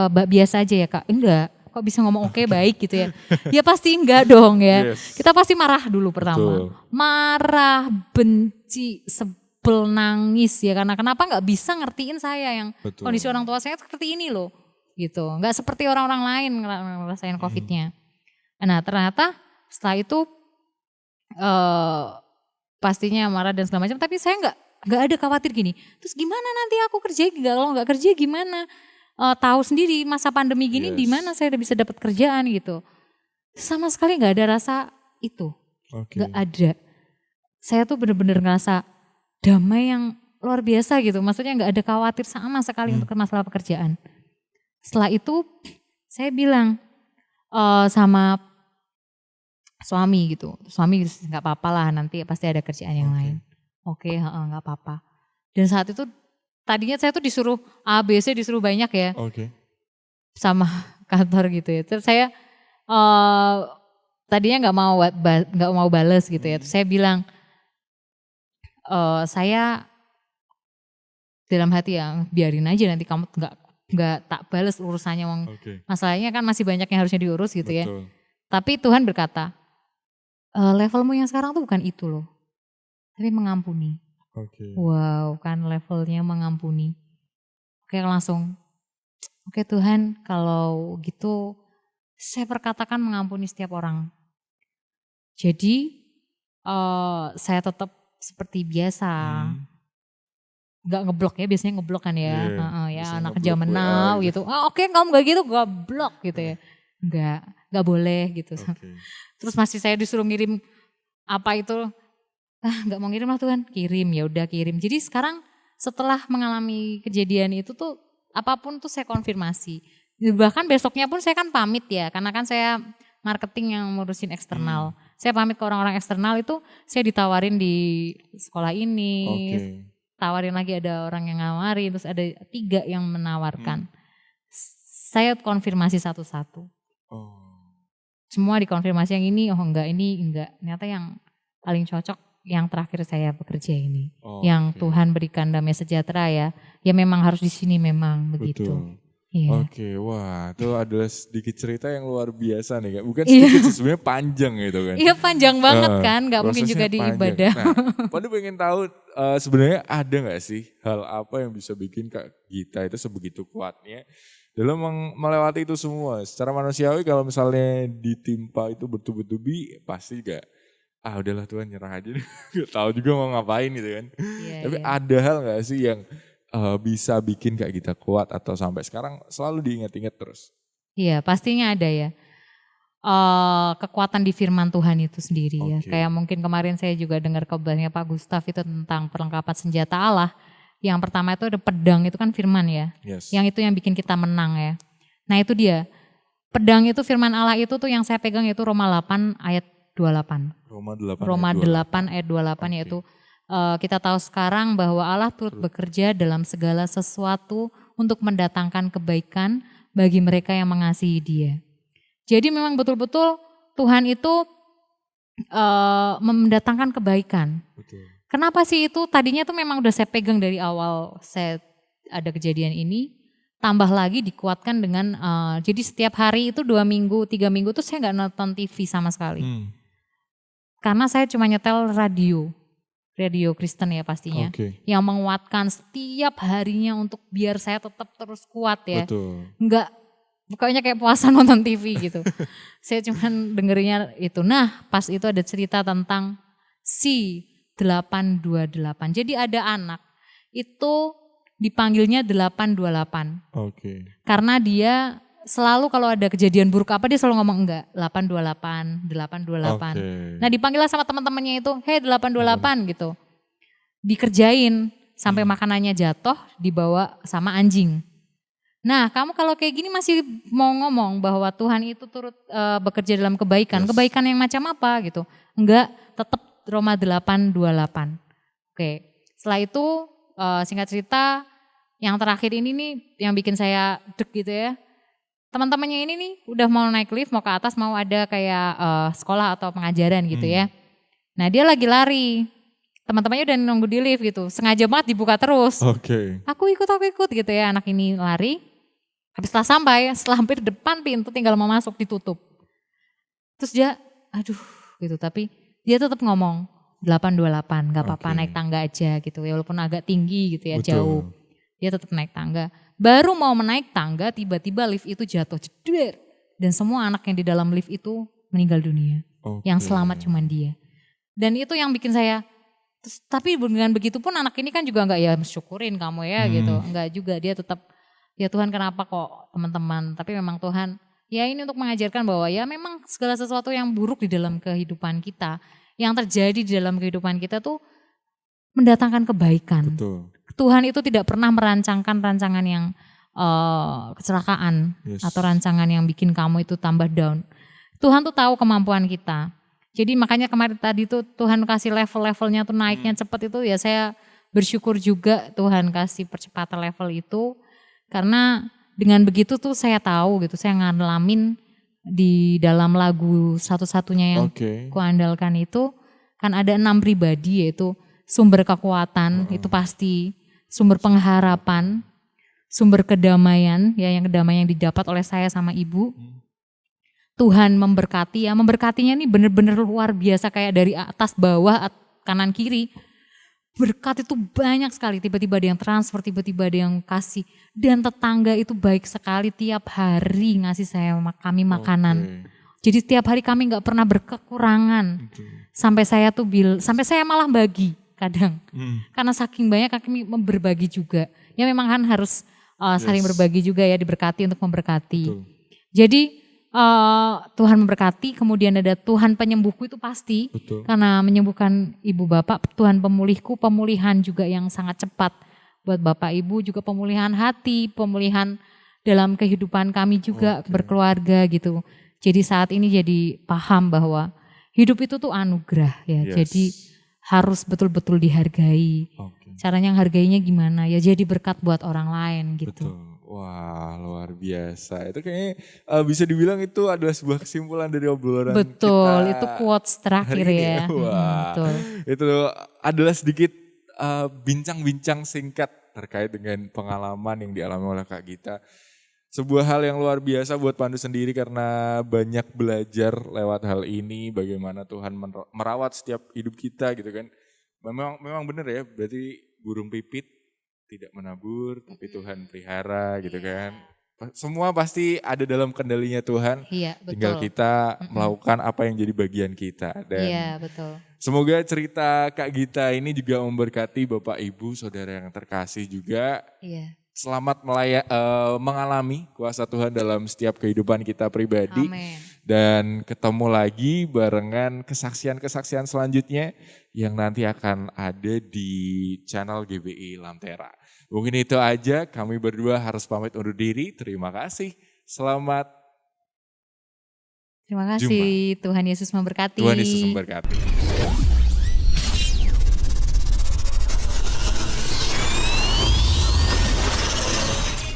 Biasa aja ya Kak? Enggak, kok bisa ngomong oke baik gitu ya? Ya pasti enggak dong ya. Yes. Kita pasti marah dulu pertama. Betul. Marah, benci, sebel, nangis ya. Karena kenapa nggak bisa ngertiin saya yang Betul. kondisi orang tua saya seperti ini loh. Gitu, nggak seperti orang-orang lain ngerasain COVID-nya. Nah ternyata setelah itu pastinya marah dan segala macam. Tapi saya nggak ada khawatir gini. Terus gimana nanti aku kerja? Kalau nggak kerja gimana? Tahu sendiri masa pandemi gini di mana saya bisa dapat kerjaan gitu. Sama sekali nggak ada rasa itu, Oke. nggak ada. Saya tuh bener-bener ngerasa damai yang luar biasa gitu. Maksudnya nggak ada khawatir sama sekali untuk masalah pekerjaan. Setelah itu saya bilang sama suami gitu. Suami nggak apa-apa lah nanti pasti ada kerjaan yang lain. Oke, nggak apa-apa. Dan saat itu tadinya saya tuh disuruh A, B, C disuruh banyak ya Oke. sama kantor gitu ya. Terus saya tadinya nggak mau bales gitu ya. Terus saya bilang saya dalam hati yang biarin aja nanti kamu nggak tak bales urusannya. Oke. Masalahnya kan masih banyak yang harusnya diurus gitu ya. Betul. Tapi Tuhan berkata levelmu yang sekarang tuh bukan itu loh, tapi mengampuni. Oke. Wow, kan levelnya mengampuni. Oke langsung, oke Tuhan kalau gitu saya perkatakan mengampuni setiap orang. Jadi saya tetap seperti biasa. Nggak ngeblok ya, biasanya ngeblok kan ya. Ya anak zaman now gitu. Oke kamu gak gitu, gue blok gitu ya. Nggak boleh gitu. Terus masih saya disuruh ngirim apa itu, nggak mau ngirim lah Tuhan, kirim ya udah kirim. Jadi sekarang setelah mengalami kejadian itu tuh apapun tuh saya konfirmasi. Bahkan besoknya pun saya kan pamit ya, karena kan saya marketing yang ngurusin eksternal. Saya pamit ke orang-orang eksternal itu saya ditawarin di sekolah ini, tawarin lagi ada orang yang ngawarin, terus ada 3 yang menawarkan. Saya konfirmasi satu-satu. Semua dikonfirmasi yang ini, ini enggak. Ternyata yang paling cocok yang terakhir saya bekerja ini. Yang Tuhan berikan damai sejahtera ya. Ya memang harus di sini memang begitu. Iya. Oke, wah itu adalah sedikit cerita yang luar biasa nih Kak. Bukan sedikit sih, sebenarnya panjang gitu kan. Iya panjang banget kan, gak mungkin juga di ibadah. Nah, Padu pengen tahu sebenarnya ada gak sih hal apa yang bisa bikin Kak Gita itu sebegitu kuatnya dalam melewati itu semua. Secara manusiawi kalau misalnya ditimpa itu bertubi-tubi pasti gak, udahlah Tuhan nyerah aja. Gak tahu juga mau ngapain gitu kan. Tapi ada hal gak sih yang bisa bikin Kak Gita kuat atau sampai sekarang selalu diingat-ingat terus? Iya pastinya ada ya. Kekuatan di firman Tuhan itu sendiri ya. Kayak mungkin kemarin saya juga dengar khotbahnya Pak Gustaf itu tentang perlengkapan senjata Allah. Yang pertama itu ada pedang, itu kan firman ya. Yang itu yang bikin kita menang ya. Nah itu dia. Pedang itu firman Allah itu tuh yang saya pegang itu Roma 8 ayat 28. Roma 8 ayat 28 yaitu kita tahu sekarang bahwa Allah turut bekerja dalam segala sesuatu untuk mendatangkan kebaikan bagi mereka yang mengasihi Dia. Jadi memang betul-betul Tuhan itu mendatangkan kebaikan. Kenapa sih itu? Tadinya tuh memang udah saya pegang dari awal saya ada kejadian ini. Tambah lagi dikuatkan dengan, jadi setiap hari itu 2 minggu, 3 minggu tuh saya gak nonton TV sama sekali. Karena saya cuma nyetel radio Kristen ya pastinya. Yang menguatkan setiap harinya untuk biar saya tetap terus kuat ya. Enggak, pokoknya kayak puasa nonton TV gitu. Saya cuma dengerinnya itu. Nah pas itu ada cerita tentang si 828. Jadi ada anak itu dipanggilnya 828. Karena dia selalu kalau ada kejadian buruk apa dia selalu ngomong enggak 828, 828. Nah dipanggillah sama teman-temannya itu, hey 828 gitu. Dikerjain sampai makanannya jatuh dibawa sama anjing. Nah, kamu kalau kayak gini masih mau ngomong bahwa Tuhan itu turut bekerja dalam kebaikan. Yes. Kebaikan yang macam apa gitu? Enggak, tetap Roma 8:28. Oke, setelah itu singkat cerita yang terakhir ini nih yang bikin saya deg gitu ya. Teman-temannya ini nih udah mau naik lift, mau ke atas, mau ada kayak sekolah atau pengajaran gitu ya. Nah dia lagi lari, teman-temannya udah nunggu di lift gitu, sengaja banget dibuka terus. Oke. Aku ikut gitu ya, anak ini lari. Habis setelah hampir depan pintu tinggal mau masuk ditutup. Terus dia, aduh gitu, tapi dia tetap ngomong 8:28, gak apa-apa Oke. naik tangga aja gitu ya, walaupun agak tinggi gitu ya, Betul. jauh. Dia tetap naik tangga. Baru mau menaik tangga, tiba-tiba lift itu jatuh jeder. Dan semua anak yang di dalam lift itu meninggal dunia. Oke. Yang selamat cuman dia. Dan itu yang bikin saya, tapi dengan begitu pun anak ini kan juga enggak ya syukurin kamu ya gitu. Enggak juga, dia tetap, ya Tuhan kenapa kok teman-teman. Tapi memang Tuhan, ya ini untuk mengajarkan bahwa ya memang segala sesuatu yang buruk di dalam kehidupan kita, yang terjadi di dalam kehidupan kita tuh mendatangkan kebaikan. Betul. Tuhan itu tidak pernah merancangkan rancangan yang kecelakaan Yes. atau rancangan yang bikin kamu itu tambah down. Tuhan tuh tahu kemampuan kita. Jadi makanya kemarin tadi tuh Tuhan kasih level-levelnya tuh naiknya cepat itu ya saya bersyukur juga Tuhan kasih percepatan level itu. Karena dengan begitu tuh saya tahu gitu, saya ngalamin di dalam lagu satu-satunya yang Oke. kuandalkan itu kan ada 6 pribadi yaitu sumber kekuatan itu pasti, sumber pengharapan, sumber kedamaian ya yang kedamaian yang didapat oleh saya sama ibu. Tuhan memberkati ya, memberkatinya ini benar-benar luar biasa kayak dari atas bawah kanan kiri. Berkat itu banyak sekali, tiba-tiba ada yang transfer, tiba-tiba ada yang kasih. Dan tetangga itu baik sekali tiap hari ngasih kami makanan. Jadi tiap hari kami gak pernah berkekurangan. Sampai saya malah bagi kadang. Karena saking banyak kami berbagi juga. Ya memang kan harus saling berbagi juga ya, diberkati untuk memberkati. Betul. Jadi Tuhan memberkati, kemudian ada Tuhan penyembuhku itu pasti. Betul. Karena menyembuhkan ibu bapak, Tuhan pemulihku, pemulihan juga yang sangat cepat. Buat bapak ibu juga pemulihan hati, pemulihan dalam kehidupan kami juga berkeluarga gitu. Jadi saat ini jadi paham bahwa hidup itu tuh anugerah ya. Yes. Jadi harus betul-betul dihargai. Caranya hargainya gimana ya, jadi berkat buat orang lain gitu. Betul. Wah luar biasa. Itu kayaknya bisa dibilang itu adalah sebuah kesimpulan dari obrolan Betul, kita itu quotes terakhir hari ini. ya. Wah, Betul. itu adalah sedikit bincang-bincang singkat terkait dengan pengalaman yang dialami oleh Kak Gita. Sebuah hal yang luar biasa buat Pandu sendiri karena banyak belajar lewat hal ini, bagaimana Tuhan merawat setiap hidup kita gitu kan. Memang benar ya, berarti burung pipit tidak menabur tapi Tuhan pelihara gitu kan. Semua pasti ada dalam kendalinya Tuhan. Iya, betul. Tinggal kita melakukan apa yang jadi bagian kita. Dan Iya, betul. semoga cerita Kak Gita ini juga memberkati Bapak Ibu, saudara yang terkasih juga. Iya. Selamat mengalami kuasa Tuhan dalam setiap kehidupan kita pribadi. Amin. Dan ketemu lagi barengan kesaksian-kesaksian selanjutnya yang nanti akan ada di channel GBI Lamtera. Mungkin itu aja, kami berdua harus pamit undur diri. Terima kasih. Selamat Terima kasih. Tuhan Yesus memberkati. Tuhan Yesus memberkati.